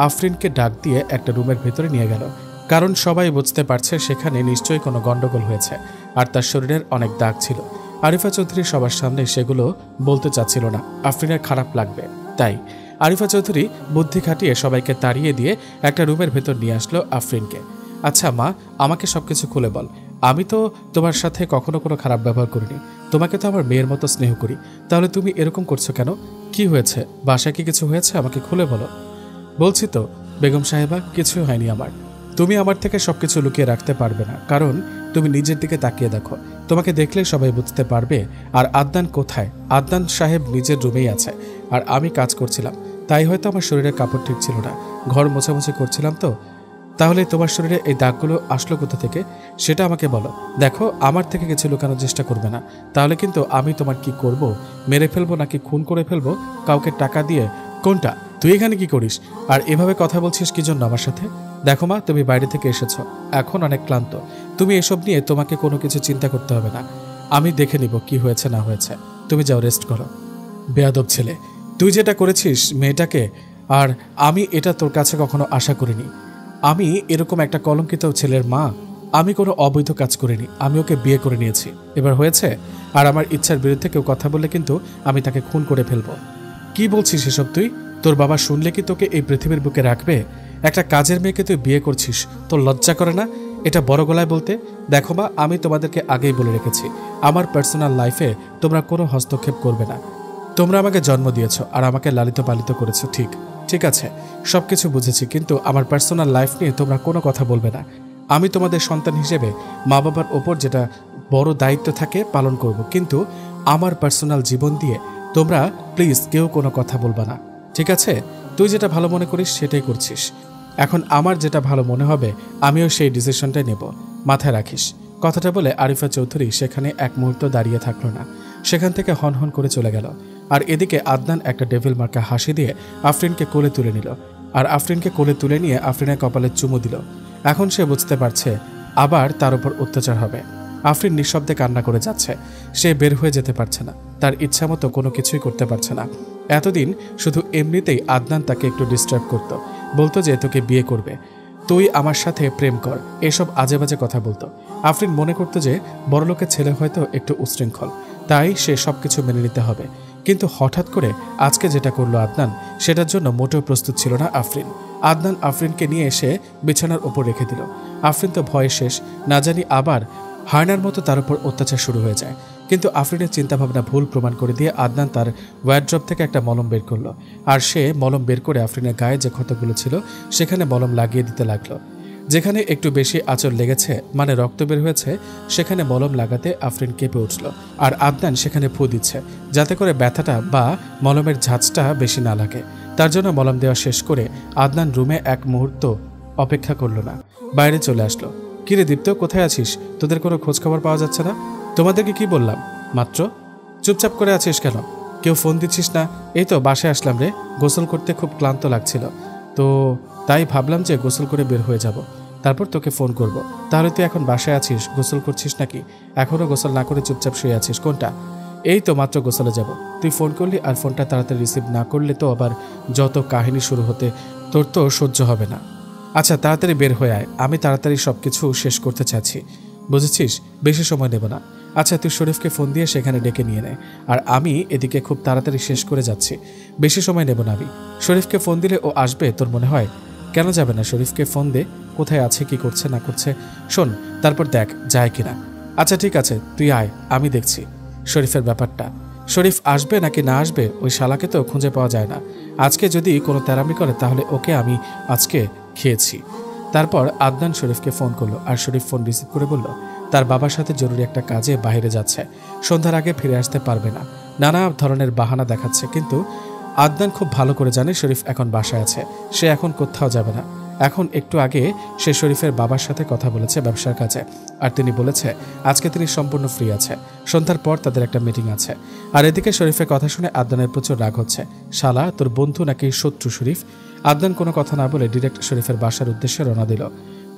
আফরিনকে ডাক দিয়ে একটা রুমের ভেতরে নিয়ে গেল, কারণ সবাই বুঝতে পারছে সেখানে নিশ্চয়ই কোনো গন্ডগোল হয়েছে, আর তার শরীরের অনেক দাগ ছিল। আরিফা চৌধুরী সবার সামনে সেগুলো বলতে চাচ্ছিল না, আফরিনের খারাপ লাগবে। তাই আরিফা চৌধুরী বুদ্ধি খাটিয়ে সবাইকে তাড়িয়ে দিয়ে একটা রুমের ভেতর নিয়ে আসলো আফরিনকে। আচ্ছা মা, আমাকে সবকিছু খুলে বল। আমি তো তোমার সাথে কখনো কোনো খারাপ ব্যবহার করিনি, তোমাকে তো আমার মেয়ের মতো স্নেহ করি, তাহলে তুমি এরকম করছো কেন? কি হয়েছে? বাসায় কি কিছু হয়েছে? আমাকে খুলে বলো। বলছি তো বেগম সাহেবা, কিছুই হয়নি আমার। তুমি আমার থেকে সবকিছু লুকিয়ে রাখতে পারবে না, কারণ তুমি নিজের দিকে তাকিয়ে দেখো, তোমাকে দেখলেই সবাই বুঝতে পারবে। আর আদনান কোথায়? আদনান সাহেব নিজের রুমেই আছে, আর আমি কাজ করছিলাম, তাই হয়তো আমার শরীরের কাপড় ঠিক ছিল না, ঘর মোছামুছি করছিলাম তো। তাহলে তোমার শরীরে এই দাগগুলো আসলো কোথা থেকে সেটা আমাকে বলো। দেখো, আমার থেকে কিছু লুকানোর চেষ্টা করবে না, তাহলে কিন্তু আমি তোমার কি করব, মেরে ফেলবো নাকি খুন করে ফেলবো কাউকে টাকা দিয়ে। কোনটা? তুই এখানে কি করিস? আর এভাবে কথা বলছিস কি জন্য আমার সাথে? দেখো মা, তুমি বাইরে থেকে এসেছো, এখন অনেক ক্লান্ত, তুমি এসব নিয়ে তোমাকে কোনো কিছু চিন্তা করতে হবে না, আমি দেখে নিব কি হয়েছে না হয়েছে। তুমি যাও, রেস্ট করো। বেয়াদব ছেলে, তুই যেটা করেছিস মেয়েটাকে, আর আমি এটা তোর কাছে কখনো আশা করিনি। আমি এরকম একটা কলঙ্কিত ছেলের মা, আমি কোনো অবৈধ কাজ করিনি, আমি ওকে বিয়ে করে নিয়েছি, এবার হয়েছে। আর আমার ইচ্ছার বিরুদ্ধে কেউ কথা বললে কিন্তু আমি তাকে খুন করে ফেলবো। কি বলছিস এসব তুই? তোর বাবা শুনলে কি তোকে এই পৃথিবীর বুকে রাখবে? একটা কাজের মেয়েকে তুই বিয়ে করছিস, তোর লজ্জা করে না এটা বড় গলায় বলতে? দেখো মা, আমি তোমাদেরকে আগেই বলে রেখেছি, আমার পার্সোনাল লাইফে তোমরা কোনো হস্তক্ষেপ করবে না। তোমরা আমাকে জন্ম দিয়েছ আর আমাকে লালিত পালিত করেছো, ঠিক ঠিক আছে, সবকিছু বুঝেছি, কিন্তু আমার পার্সোনাল লাইফ নিয়ে তোমরা কোনো কথা বলবে না। আমি তোমাদের সন্তান হিসেবে মা বাবার ওপর যেটা বড় দায়িত্ব থাকে পালন করব, কিন্তু আমার পার্সোনাল জীবন দিয়ে তোমরা প্লিজ কেউ কোনো কথা বলবা না, ঠিক আছে? তুই যেটা ভালো মনে করিস সেটাই করছিস। এখন আমার যেটা ভালো মনে হবে আমিও সেই ডিসিশনটাই নেব, মাথায় রাখিস। কথাটা বলে আরিফা চৌধুরী সেখানে এক মুহূর্ত দাঁড়িয়ে থাকলো না, সেখান থেকে হন করে চলে গেল। আর এদিকে আদনান একটা ডেভিল মার্কা হাসি দিয়ে আফরিনকে কোলে তুলে নিল, আর আফরিনকে কোলে তুলে নিয়ে আফরিনের কপালে চুমু দিল। এখন সে বুঝতে পারছে আবার তার উপর অত্যাচার হবে। আফরিন নিঃশব্দে কান্না করে যাচ্ছে, সে বের হয়ে যেতে পারছে না, তার ইচ্ছা মতো কোনো কিছুই করতে পারছে না। এতদিন শুধু এমনিতেই আদনান তাকে একটু ডিস্টার্ব করত, বলতো যে তোকে বিয়ে করবে, তুই আমার সাথে প্রেম কর, এসব আজে বাজে কথা বলতো। আফরিন মনে করতো যে বড়লোকের ছেলে হয়তো একটু উচ্ছৃঙ্খল, তাই সে সবকিছু মেনে নিতে হবে। কিন্তু হঠাৎ করে আজকে যেটা করলো আদনান, সেটার জন্য মোটেও প্রস্তুত ছিল না আফরিন। আদনান আফরিনকে নিয়ে এসে বিছানার ওপর রেখে দিল। আফরিন তো ভয়ে শেষ, না জানি আবার হায়নার মতো তার উপর অত্যাচার শুরু হয়ে যায়। কিন্তু আফরিনের চিন্তাভাবনা ভুল প্রমাণ করে দিয়ে আদনান তার ওয়ার্ড্রপ থেকে একটা মলম বের করলো, আর সে মলম বের করে আফরিনের গায়ে যে ক্ষতগুলো ছিল সেখানে মলম লাগিয়ে দিতে লাগলো। যেখানে একটু বেশি আঁচড় লেগেছে, মানে রক্ত বের হয়েছে, সেখানে মলম লাগাতে আফরিন কেঁপে উঠল, আর আদনান সেখানে ফু দিচ্ছে যাতে করে ব্যথাটা বা মলমের ঝাঁজটা বেশি না লাগে। তার জন্য মলম দেওয়া শেষ করে আদনান রুমে এক মুহূর্ত অপেক্ষা করল না, বাইরে চলে আসলো। কিরে দীপ্ত, কোথায় আছিস? তোদের কোনো খোঁজখবর পাওয়া যাচ্ছে না। তোমাদেরকে কি বললাম মাত্র? চুপচাপ করে আছিস কেন? কেউ ফোন দিচ্ছিস না? এই তো বাসায় আসলাম রে, গোসল করতে খুব ক্লান্ত লাগছিল, তো তাই ভাবলাম যে গোসল করে বের হয়ে যাব, তারপর তোকে ফোন করব। তাহলে তুই এখন বাসায় আছিস, গোসল করছিস নাকি? এখনও গোসল না করে চুপচাপ শুয়ে আছিস? কোনটা? এই তো মাত্র গোসলে যাব, তুই ফোন করলি আর ফোনটা তাড়াতাড়ি রিসিভ না করলে তো আবার যত কাহিনী শুরু হতে তোর তো সহ্য হবে না। আচ্ছা তাড়াতাড়ি বের হয়ে আয়, আমি তাড়াতাড়ি সব কিছু শেষ করতে চাচ্ছি, বুঝেছিস? বেশি সময় নেব না। আচ্ছা তুই শরীফকে ফোন দিয়ে সেখানে ডেকে নিয়ে নেয়, আর আমি এদিকে খুব তাড়াতাড়ি শেষ করে যাচ্ছি, বেশি সময় নেব না আমি। শরীফকে ফোন দিলে ও আসবে তোর মনে হয়? কেন যাবে না? শরীফকে ফোন দে, কোথায় আছে, কি করছে না করছে শোন, তারপর দেখ যায় কিনা। আচ্ছা ঠিক আছে, তুই আয়, আমি দেখছি শরীফের ব্যাপারটা। শরীফ আসবে নাকি না আসবে ওই শালাকে তো খুঁজে পাওয়া যায় না। আজকে যদি কোনো তেরামি করে তাহলে ওকে আমি আজকে খেয়েছি। তারপর আদনান শরীফকে ফোন করলো, আর শরীফ ফোন রিসিভ করে বলল তার বাবার সাথে জরুরি একটা কাজে বাইরে যাচ্ছে, সন্ধ্যার আগে ফিরে আসতে পারবে না। নানা ধরনের বাহানা দেখাচ্ছে, কিন্তু আদনান খুব ভালো করে জানে শরীফ এখন বাসায় আছে, সে এখন কোথাও যাবে না। এখন একটু আগে সে শরীফের বাবার সাথে কথা বলেছে ব্যবসার কাজে, আর তিনি বলেছে আজকে তিনি সম্পূর্ণ ফ্রি আছে, সন্ধ্যার পর তাদের একটা মিটিং আছে। আর এদিকে শরীফের কথা শুনে আদনানের প্রচুর রাগ হচ্ছে, শালা তোর বন্ধু নাকি শত্রু শরীফ? আদনান কোনো কথা না বলে ডিরেক্ট শরীফের বাসার উদ্দেশ্যে রওনা দিল,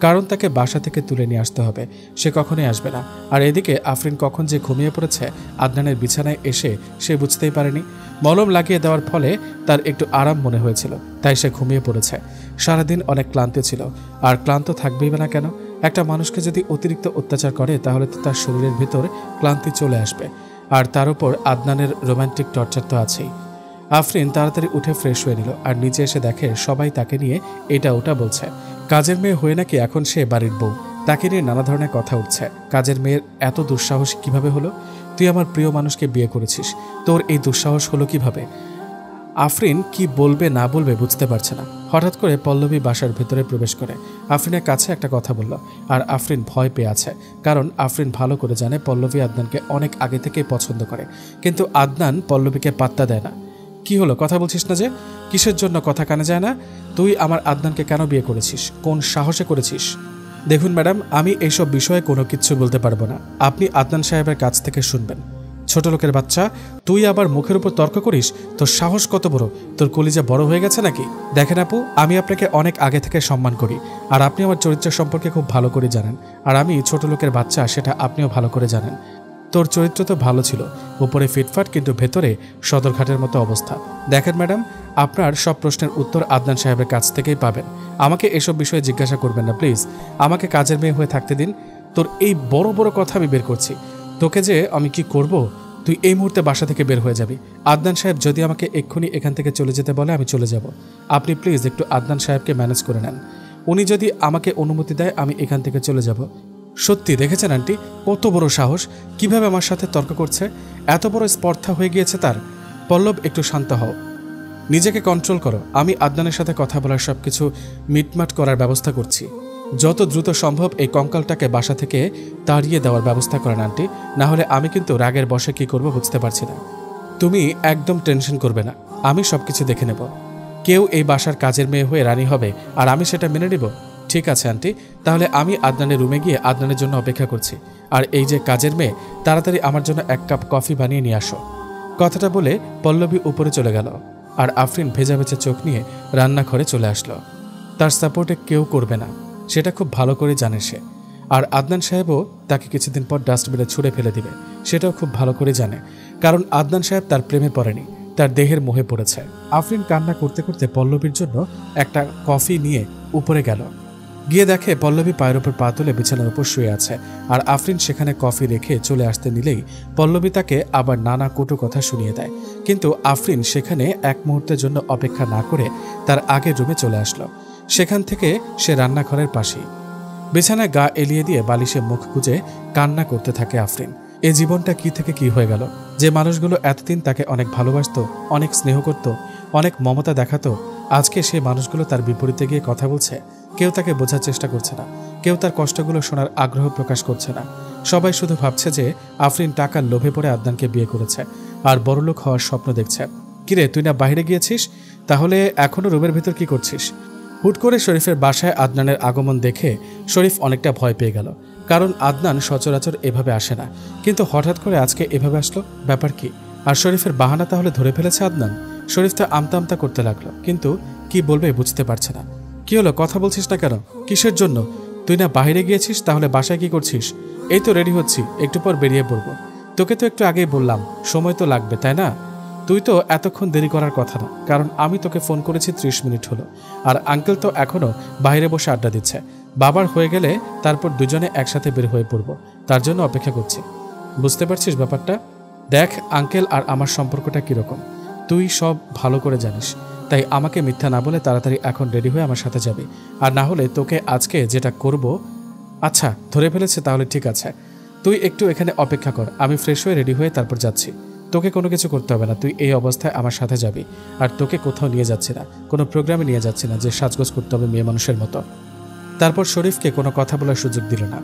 কারণ তাকে বাসা থেকে তুলে নিয়ে আসতে হবে, সে কখনোই আসবে না। আর এদিকে আফরিন কখন যে ঘুমিয়ে পড়েছে আদনানের বিছানায় এসে সে বুঝতেই পারেনি। মলম লাগিয়ে দেওয়ার ফলে তার একটু আরাম মনে হয়েছিল, তাই সে ঘুমিয়ে পড়েছে। সারাদিন অনেক ক্লান্ত ছিল, আর ক্লান্ত থাকবেই বা না কেন? একটা মানুষকে যদি অতিরিক্ত অত্যাচার করে তাহলে তো তার শরীরের ভিতর ক্লান্তি চলে আসবে, আর তার উপর আদনানের রোমান্টিক টর্চার তো আছেই। আফরিন তাড়াতাড়ি উঠে ফ্রেশ হয়ে নিল, আর নিচে এসে দেখে সবাই তাকে নিয়ে এটা ওটা বলছে। কাজের মেয়ে হয়ে নাকি এখন সে বাড়ির বউ, তাকে নিয়ে নানা ধরনের কথা উঠছে। কাজের মেয়ের এত দুঃসাহস কিভাবে হলো? তুই আমার প্রিয় মানুষকে বিয়ে করেছিস, তোর এই দুঃসাহস হলো কিভাবে? আফরিন কি বলবে না বলবে বুঝতে পারছে না। হঠাৎ করে পল্লবী বাসার ভেতরে প্রবেশ করে আফরিনের কাছে একটা কথা বলল, আর আফরিন ভয় পেয়ে আছে, কারণ আফরিন ভালো করে জানে পল্লবী আদনানকে অনেক আগে থেকেই পছন্দ করে, কিন্তু আদনান পল্লবীকে পাত্তা দেয় না। কি হলো, কথা বলছিস না যে? কিসের জন্য কথা কানে যায় না? তুই আমার আদনানকে কেন বিয়ে করেছিস? কোন সাহসে করেছিস? দেখুন ম্যাডাম, আমি এইসব বিষয়ে কোনো কিচ্ছু বলতে পারবো না, আপনি আদনান সাহেবের কাছ থেকে শুনবেন। ছোট লোকের বাচ্চা, তুই আবার মুখের উপর তর্ক করিস? তোর সাহস কত বড়? তোর কলিজা বড় হয়ে গেছে নাকি? দেখেন আপু, আমি আপনাকে অনেক আগে থেকে সম্মান করি, আর আপনি আমার চরিত্র সম্পর্কে খুব ভালো করে জানেন, আর আমি ছোট লোকের বাচ্চা সেটা আপনিও ভালো করে জানেন। তোর চরিত্র তো ভালো ছিল, উপরে ফিটফাট, কিন্তু ভেতরে সদরঘাটের মতো অবস্থা। দেখেন ম্যাডাম, আপনার সব প্রশ্নের উত্তর আদনান সাহেবের কাছ থেকেই পাবেন, আমাকে এসব বিষয়ে জিজ্ঞাসা করবেন না প্লিজ। আমাকে কাজের মেয়ে হয়ে থাকতে দিন। তোর এই বড় বড় কথা আমি বের করছি, তোকে যে আমি কি করব? তুই এই মুহূর্তে বাসা থেকে বের হয়ে যাবি। আদনান সাহেব যদি আমাকে এক্ষুনি এখান থেকে চলে যেতে বলে আমি চলে যাব। আপনি প্লিজ একটু আদনান সাহেবকে ম্যানেজ করে নেন, উনি যদি আমাকে অনুমতি দেয় আমি এখান থেকে চলে যাব। সত্যি দেখেছেন আন্টি, কত বড় সাহস, কিভাবে আমার সাথে তর্ক করছে, এত বড় স্পর্ধা হয়ে গিয়েছে তার। পল্লব একটু শান্ত হও, নিজেকে কন্ট্রোল করো। আমি আদনানের সাথে কথা বলার সবকিছু মিটমাট করার ব্যবস্থা করছি। যত দ্রুত সম্ভব এই কঙ্কালটাকে বাসা থেকে তাড়িয়ে দেওয়ার ব্যবস্থা করেন আন্টি, না হলে আমি কিন্তু রাগের বশে কি করব বুঝতে পারছি না। তুমি একদম টেনশন করবে না, আমি সবকিছু দেখে নেব। কেউ এই বাসার কাজের মেয়ে হয়ে রানী হবে আর আমি সেটা মেনে নেব? ঠিক আছে আন্টি, তাহলে আমি আদনানের রুমে গিয়ে আদনানের জন্য অপেক্ষা করছি। আর এই যে কাজের মেয়ে, তাড়াতাড়ি আমার জন্য 1 কাপ কফি বানিয়ে নিয়ে আসো। কথাটা বলে পল্লবী উপরে চলে গেল আর আফরিন ভেজা ভেজা চোখ নিয়ে রান্নাঘরে চলে আসলো। তার সাপোর্টে কেউ করবে না, সেটা খুব ভালো করে জানে সে। আর আদনান সাহেবও তাকে কিছুদিন পর ডাস্টবিনে ছুঁড়ে ফেলে দিবে, সেটাও খুব ভালো করে জানে। কারণ আদনান সাহেব তার প্রেমে পড়েনি, তার দেহের মোহে পড়েছে। আফরিন কান্না করতে করতে পল্লবীর জন্য একটা কফি নিয়ে উপরে গেল। গিয়ে দেখে পল্লবী পায়ের উপর পা তুলে বিছানার উপর শুয়ে আছে। আর আফরিন সেখানে কফি রেখে চলে আসতে নিলেই পল্লবী তাকে আবার নানা কটু কথা শুনিয়ে দেয়। কিন্তু আফরিন সেখানে এক মুহূর্তের জন্য অপেক্ষা না করে তার আগের রুমে চলে আসলো। সেখান থেকে সে রান্নাঘরের পাশেই বিছানায় গা এলিয়ে দিয়ে বালিশে মুখ গুজে কান্না করতে থাকে আফরিন। এ জীবনটা কি থেকে কি হয়ে গেল? যে মানুষগুলো এতদিন তাকে অনেক ভালোবাসতো, অনেক স্নেহ করত, অনেক মমতা দেখাতো, আজকে সে মানুষগুলো তার বিপরীতে গিয়ে কথা বলছে। কেউ তাকে বোঝার চেষ্টা করছে না, কেউ তার কষ্টগুলো শোনার আগ্রহ প্রকাশ করছে না। সবাই শুধু ভাবছে যে আফরিন টাকার লোভে পড়ে আদনানকে বিয়ে করেছে আর বড়লোক হওয়ার স্বপ্ন দেখছে। কিরে, তুই না বাইরে গিয়েছিস? তাহলে এখনো রুমের ভেতর কি করছিস? হুট করে শরীফের বাসায় আদনানের আগমন দেখে শরীফ অনেকটা ভয় পেয়ে গেল। কারণ আদনান সচরাচর এভাবে আসে না, কিন্তু হঠাৎ করে আজকে এভাবে আসলো, ব্যাপার কি? আর শরীফের বাহানা তাহলে ধরে ফেলেছে আদনান? শরীফ তো আমতা আমতা করতে লাগলো, কিন্তু কি বলবে বুঝতে পারছে না। কি হলো, কথা বলছিস না কেন? কিসের জন্য? তুই না বাইরে গিয়েছিস, তাহলে বাসায় কি করছিস? এই তো রেডি হচ্ছি, একটু পর বেরিয়ে পড়বো। তোকে তো একটু আগেই বললাম, সময় তো লাগবে, তাই না? তুই তো এতক্ষণ দেরি করার কথা না, কারণ আমি তোকে ফোন করেছি 30 মিনিট হলো। আর আঙ্কেল তো এখনো বাইরে বসে আড্ডা দিচ্ছে। বাবার হয়ে গেলে তারপর দুজনে একসাথে বের হয়ে পড়বো, তার জন্য অপেক্ষা করছি। বুঝতে পারছিস ব্যাপারটা? দেখ, আঙ্কেল আর আমার সম্পর্কটা কিরকম তুই সব ভালো করে জানিস, তাই আমাকে মিথ্যা না বলে তাড়াতাড়ি এখন রেডি হয়ে আমার সাথে যাবি। আর না হলে তোকে আজকে যেটা করব। আচ্ছা, ধরে ফেলেছে, তাহলে ঠিক আছে, তুই একটু এখানে অপেক্ষা কর, আমি ফ্রেশ হয়ে রেডি হয়ে তারপর যাচ্ছি। তোকে কোনো কিছু করতে হবে না, তুই এই অবস্থায় আমার সাথে যাবি। আর তোকে কোথাও নিয়ে যাচ্ছি না, কোনো প্রোগ্রামে নিয়ে যাচ্ছি না যে সাজগোজ করতে হবে মেয়ে মানুষের মতো। তারপর শরীফকে কোনো কথা বলার সুযোগ দিল না।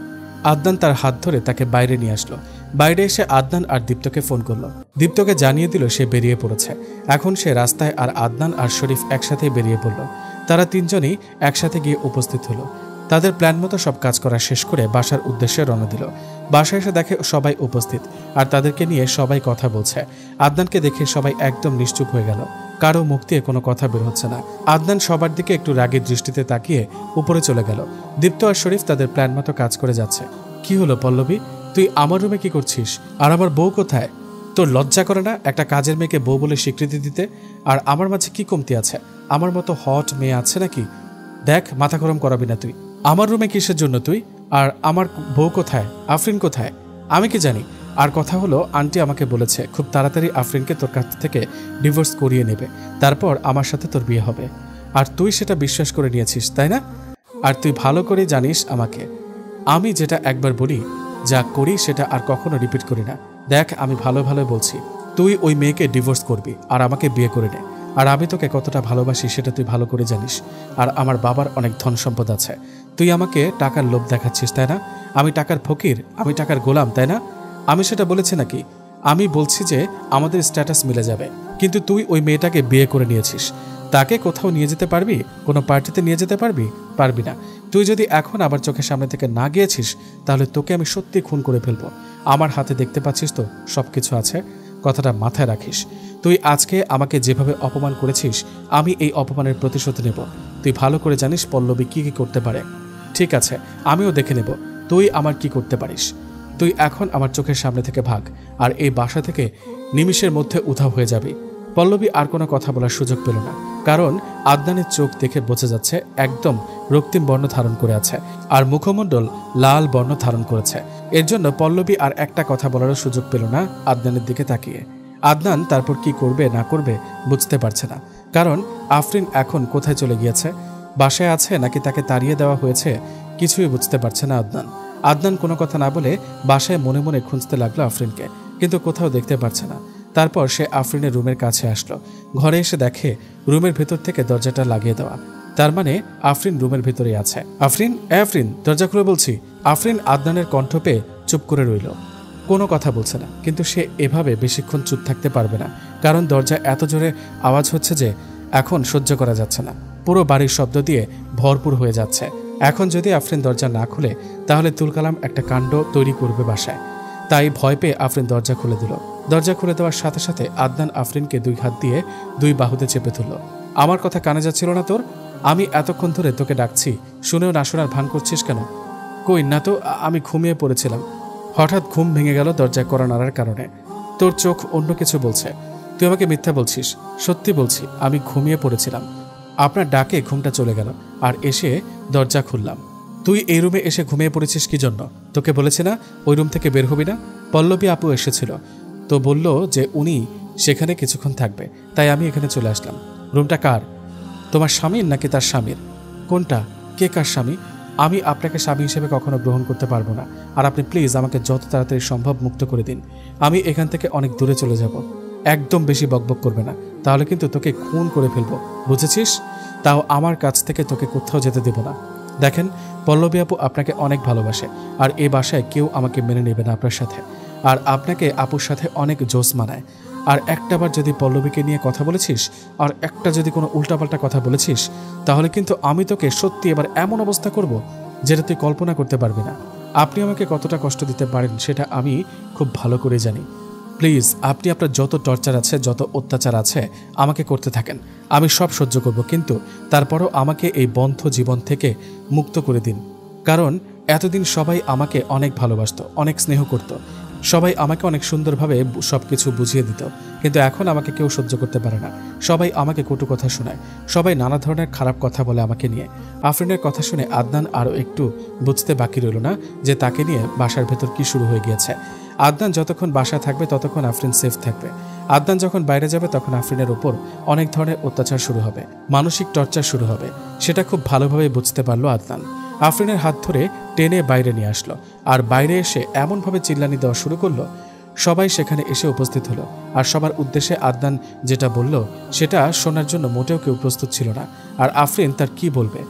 আদনান তার হাত ধরে তাকে বাইরে নিয়ে আসলো। বাইরে এসে আদনান আর দীপ্তকে ফোন করলো। দীপ্তকে জানিয়ে দিল সে বেরিয়ে পড়েছে। এখন সে রাস্তায়, আর আদনান আর শরীফ একসাথেই বেরিয়ে পড়ল। তারা তিনজনই একসাথে গিয়ে উপস্থিত হলো। তাদের প্ল্যান মতো সব কাজ করা শেষ করে বাসার উদ্দেশ্যে রওনা দিল। বাসায় এসে দেখে সবাই উপস্থিত, আর তাদেরকে নিয়ে সবাই কথা বলছে। আদনানকে দেখে সবাই একদম নিশ্চুপ হয়ে গেল, কারো মুখ দিয়ে কোনো কথা বের হচ্ছে না। আদনান সবার দিকে একটু রাগের দৃষ্টিতে তাকিয়ে উপরে চলে গেল। দীপ্ত আর শরীফ তাদের প্ল্যান মতো কাজ করে যাচ্ছে। কি হলো পল্লবী, তুই আমার রুমে কি করছিস? আর আমার বউ কোথায়? তোর লজ্জা করে না একটা কাজের মেয়েকে বউ বলে স্বীকৃতি দিতে? আর আমার মাঝে কি কমতি আছে? আমার মতো হট মেয়ে আছে নাকি? দেখ, মাথা গরম করাবি না তুই। আমার রুমে কিসের জন্য তুই? আর আমার বউ কোথায়? আফরিন কোথায়? আমি কি জানি? আর কথা হলো, আন্টি আমাকে বলেছে খুব তাড়াতাড়ি আফরিনকে তোর কাছ থেকে ডিভোর্স করিয়ে নেবে, তারপর আমার সাথে তোর বিয়ে হবে। আর তুই সেটা বিশ্বাস করে নিয়েছিস, তাই না? আর তুই ভালো করে জানিস আমাকে, আমি যেটা একবার বলি, যা করি সেটা আর কখনো রিপিট করি না। দেখ, আমি ভালো ভালো বলছি, তুই ওই মেয়েকে ডিভোর্স করবি আর আমাকে বিয়ে করে নে। আর আমি তোকে কতটা ভালোবাসি সেটা তুই ভালো করে জানিস। আর আমার বাবার অনেক ধন সম্পদ আছে। তুই আমাকে টাকার লোভ দেখাচ্ছিস, তাই না? আমি টাকার ফকির, আমি টাকার গোলাম, তাই না? আমি সেটা বলেছি নাকি? আমি বলছি যে আমাদের স্ট্যাটাস মিলে যাবে, কিন্তু তুই ওই মেয়েটাকে বিয়ে করে নিয়েছিস। তাকে কোথাও নিয়ে যেতে পারবি? কোনো পার্টিতে নিয়ে যেতে পারবি? পারবি না। তুই যদি এখন আবার চোখের সামনে থেকে না গিয়েছিস, তাহলে তোকে আমি সত্যি খুন করে ফেলবো। আমার হাতে দেখতে পাচ্ছিস তো সব কিছু আছে, কথাটা মাথায় রাখিস। তুই আজকে আমাকে যেভাবে অপমান করেছিস, আমি এই অপমানের প্রতিশোধ নেব। তুই ভালো করে জানিস পল্লবী কি কি করতে পারে। ঠিক আছে, আমিও দেখে নেব তুই আমার কি করতে পারিস। তুই এখন আমার চোখের সামনে থেকে ভাগ, আর এই বাসা থেকে নিমিষের মধ্যে উধাও হয়ে যাবি। পল্লবী আর কোনো কথা বলার সুযোগ পেল না, কারণ আদনানের চোখ দেখে বোঝা যাচ্ছে একদম রক্তিম বর্ণ ধারণ করে আছে, আর মুখমণ্ডল লাল বর্ণ ধারণ করেছে। এর জন্য পল্লবী আর একটা কথা বলারও সুযোগ পেল না আদনানের দিকে তাকিয়ে। আদনান তারপর কি করবে না করবে বুঝতে পারছে না, কারণ আফরিন এখন কোথায় চলে গিয়েছে? বাসায় আছে নাকি তাকে তাড়িয়ে দেওয়া হয়েছে? কিছুই বুঝতে পারছে না আদনান। আদনান কোনো কথা না বলে বাসায় মনে মনে খুঁজতে লাগলো আফরিনকে, কিন্তু কোথাও দেখতে পারছে না। তারপর সে আফরিনের রুমের কাছে আসলো। ঘরে এসে দেখে রুমের ভেতর থেকে দরজাটা লাগিয়ে দেওয়া। তার মানে আফরিন রুমের ভেতরেই আছে। আফরিন, আফরিন, দরজা খুলে বলছি। আফরিন আদনানের কণ্ঠ পেয়ে চুপ করে রইল, কোনো কথা বলছে না। কিন্তু সে এভাবে বেশিক্ষণ চুপ থাকতে পারবে না, কারণ দরজা এত জোরে আওয়াজ হচ্ছে যে এখন সহ্য করা যাচ্ছে না। পুরো বাড়ির শব্দ দিয়ে ভরপুর হয়ে যাচ্ছে। এখন যদি আফরিন দরজা না খুলে তাহলে তুলকালাম একটা কাণ্ড তৈরি করবে বাসায়। তাই ভয় পেয়ে আফরিন দরজা খুলে দিল। দরজা খুলে দেওয়ার সাথে সাথে আদনান আফরিনকে 2 হাত দিয়ে 2 বাহুতে চেপে ধরল। আমার কথা কানে যাচ্ছিল না তোর? আমি এতক্ষণ ধরে তোকে ডাকছি, শুনেও না শোনার ভান করছিস কেন? কই না তো, আমি ঘুমিয়ে পড়েছিলাম। হঠাৎ ঘুম ভেঙে গেল দরজা কড়া নাড়ার কারণে। তোর চোখ অন্য কিছু বলছে। তুই আমাকে মিথ্যা বলছিস। সত্যি বলছি, আমি ঘুমিয়ে পড়েছিলাম। আপনার ডাকে ঘুমটা চলে গেল আর এসে দরজা খুললাম। তুই এই রুমে এসে ঘুমিয়ে পড়েছিস কি জন্য? তোকে বলেছি না ওই রুম থেকে বের হবি না? পল্লবী আপু এসেছিল, তো বলল যে উনি সেখানে কিছুক্ষণ থাকবে, তাই আমি এখানে চলে আসলাম। রুমটা কার? তোমার স্বামীর নাকি তার স্বামীর? কোনটা? কে কার স্বামী? আমি আপনাকে স্বামী হিসেবে কখনো গ্রহণ করতে পারবো না। আর আপনি প্লিজ আমাকে যত তাড়াতাড়ি সম্ভব মুক্ত করে দিন। আমি এখান থেকে অনেক দূরে চলে যাব। একদম বেশি বকবক করবে না, তাহলে কিন্তু তোকে খুন করে ফেলবো, বুঝেছিস? তাও আমার কাছ থেকে তোকে কোথাও যেতে দেব না। দেখেন, পল্লবী আপু আপনাকে অনেক ভালোবাসে, আর এই বাসায় কেউ আমাকে মেনে নেবে না আপনার সাথে। আর আপনাকে আপুর সাথে অনেক জোশ মানায়। আর একটাবার যদি পল্লবীকে নিয়ে কথা বলেছিস, আর একটা যদি কোনো উল্টাপাল্টা কথা বলেছিস, তাহলে কিন্তু আমি তোকে সত্যি এবার এমন অবস্থা করব যেটা তুই কল্পনা করতে পারবি না। আপনি আমাকে কতটা কষ্ট দিতে পারেন সেটা আমি খুব ভালো করে জানি। প্লিজ আপনি আপনার যত টর্চার আছে, যত অত্যাচার আছে আমাকে করতে থাকেন, আমি সব সহ্য করব, কিন্তু তারপরও আমাকে এই বন্ধ জীবন থেকে মুক্ত করে দিন। কারণ এতদিন সবাই আমাকে অনেক ভালোবাসতো, অনেক স্নেহ করত, সবাই আমাকে অনেক সুন্দরভাবে সব কিছু বুঝিয়ে দিত, কিন্তু এখন আমাকে কেউ সহ্য করতে পারে না। সবাই আমাকে কটু কথা শোনায়, সবাই নানা ধরনের খারাপ কথা বলে আমাকে নিয়ে। আফরিনের কথা শুনে আদনান আরও একটু বুঝতে বাকি রইল না যে তাকে নিয়ে বাসার ভেতর কি শুরু হয়ে গিয়েছে। আদনান যতক্ষণ বাসায় থাকবে ততক্ষণ আফরিন সেফ থাকবে। আদনান যখন বাইরে যাবে তখন আফরিনের উপর অনেক ধরনের অত্যাচার শুরু হবে, মানসিক টর্চার শুরু হবে। সেটা খুব ভালোভাবে বুঝতে পারলো আদনান। আফরিনের হাত ধরে টেনে বাইরে নিয়ে আসলো, আর বাইরে এসে এমনভাবে চিল্লানি দেওয়া শুরু করলো, সবাই সেখানে এসে উপস্থিত হলো। আর সবার উদ্দেশ্যে আদনান যেটা বলল সেটা শোনার জন্য মোটেও কেউ প্রস্তুত ছিল না। আর আফরিন তার কি বলবে?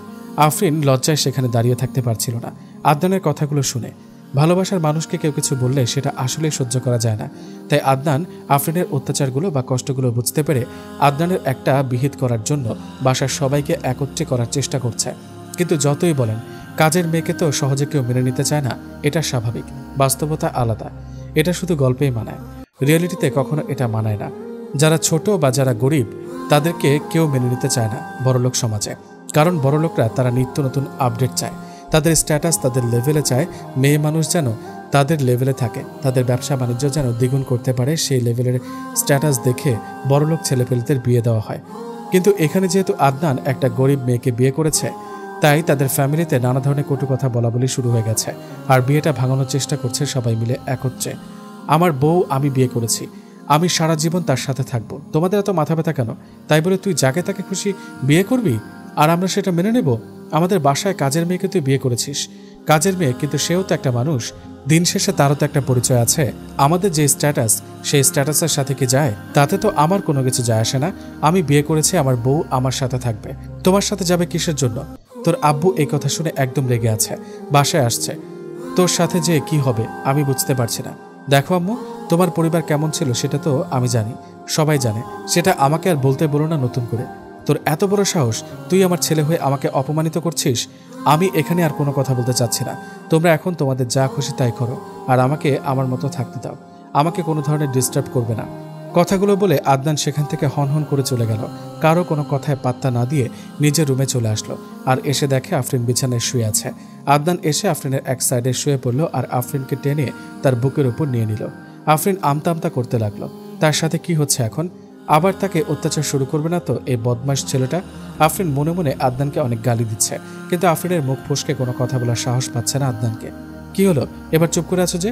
আফরিন লজ্জায় সেখানে দাঁড়িয়ে থাকতে পারছিল না আদনানের কথাগুলো শুনে। ভালোবাসার মানুষকে কেউ কিছু বললে সেটা আসলেই সহ্য করা যায় না। তাই আদনান আফরিনের অত্যাচারগুলো বা কষ্টগুলো বুঝতে পেরে আদনানের একটা বিহিত করার জন্য বাসার সবাইকে একত্রে করার চেষ্টা করছে। কিন্তু যতই বলেন, কাজের মেয়েকে তো সহজে কেউ মেনে নিতে চায় না। এটা স্বাভাবিক, বাস্তবতা আলাদা। এটা শুধু গল্পেই মানায়, রিয়েলিটিতে কখনো এটা মানায় না। যারা ছোট বা যারা গরিব তাদেরকে কেউ মেনে নিতে চায় না বড়লোক সমাজে। কারণ বড়লোকরা তারা নিত্য নতুন আপডেট চায়, তাদের স্ট্যাটাস তাদের লেভেলে চায়। মেয়ে মানুষ যেন তাদের লেভেলে থাকে, তাদের ব্যবসা বাণিজ্য যেন দ্বিগুণ করতে পারে, সেই লেভেলের স্ট্যাটাস দেখে বড়লোক ছেলেপেলেদের বিয়ে দেওয়া হয়। কিন্তু এখানে যেহেতু আদনান একটা গরিব মেয়েকে বিয়ে করেছে, তাই তাদের ফ্যামিলিতে নানা ধরনের কটু কথা বলা বলি শুরু হয়ে গেছে। আর বিয়েটা ভাঙানোর চেষ্টা করছে সবাই মিলে একত্রে। আমার বউ আমি বিয়ে করেছি, আমি সারা জীবন তার সাথে থাকবো, তোমাদের এত মাথা ব্যথা কেন? তাই বলে তুই যাকে তাকে খুশি বিয়ে করবি আর আমরা সেটা মেনে নেব? আমাদের বাসায় কাজের মেয়েকে তুই বিয়ে করেছিস, কাজের মেয়ে, কিন্তু সেও তো একটা মানুষ। দিন শেষে তারও তো একটা পরিচয় আছে। আমাদের যে স্ট্যাটাস, সেই স্ট্যাটাসের সাথে কি যায়? তাতে তো আমার কোনো কিছু যায় আসে না। আমি বিয়ে করেছি, আমার বউ আমার সাথে থাকবে, তোমার সাথে যাবে কিসের জন্য? তোর আব্বু এই কথা শুনে একদম রেগে আছে, বাসায় আসছে। তোর সাথে যে কি হবে আমি বুঝতে পারছি না। দেখো আম্মু, তোমার পরিবার কেমন ছিল সেটা তো আমি জানি, সবাই জানে, সেটা আমাকে আর বলতে বলো না নতুন করে। তোর এত বড় সাহস, তুই আমার ছেলে হয়ে আমাকে অপমানিত করছিস। আমি এখানে আর কোনো কথা বলতে চাচ্ছি না। তোমরা এখন তোমাদের যা খুশি তাই করো, আর আমাকে আমার মতো থাকতে দাও। আমাকে কোনো ধরনের ডিস্টার্ব করবে না। কথাগুলো বলে আদনান সেখান থেকে হনহন করে চলে গেল। কারো কোনো কথায় পাত্তা না দিয়ে নিজের রুমে চলে আসলো, আর এসে দেখে আফরিন বিছানায় শুয়ে আছে। আদনান এসে আফরিনের এক সাইডে শুয়ে পড়ল আর আফরিনকে টেনে তার বুকের উপর নিয়ে নিল। আফরিন আমতা আমতা করতে লাগলো, তার সাথে কি হচ্ছে এখন? আবার তাকে অত্যাচার শুরু করবে না তো এই বদমাশ ছেলেটা? আফরিন মনে মনে আদনানকে অনেক গালি দিচ্ছে, কিন্তু আফরিনের মুখ ফসকে কোনো কথা বলার সাহস পাচ্ছে না আদনানকে। কি হলো, এবার চুপ করে আছো যে?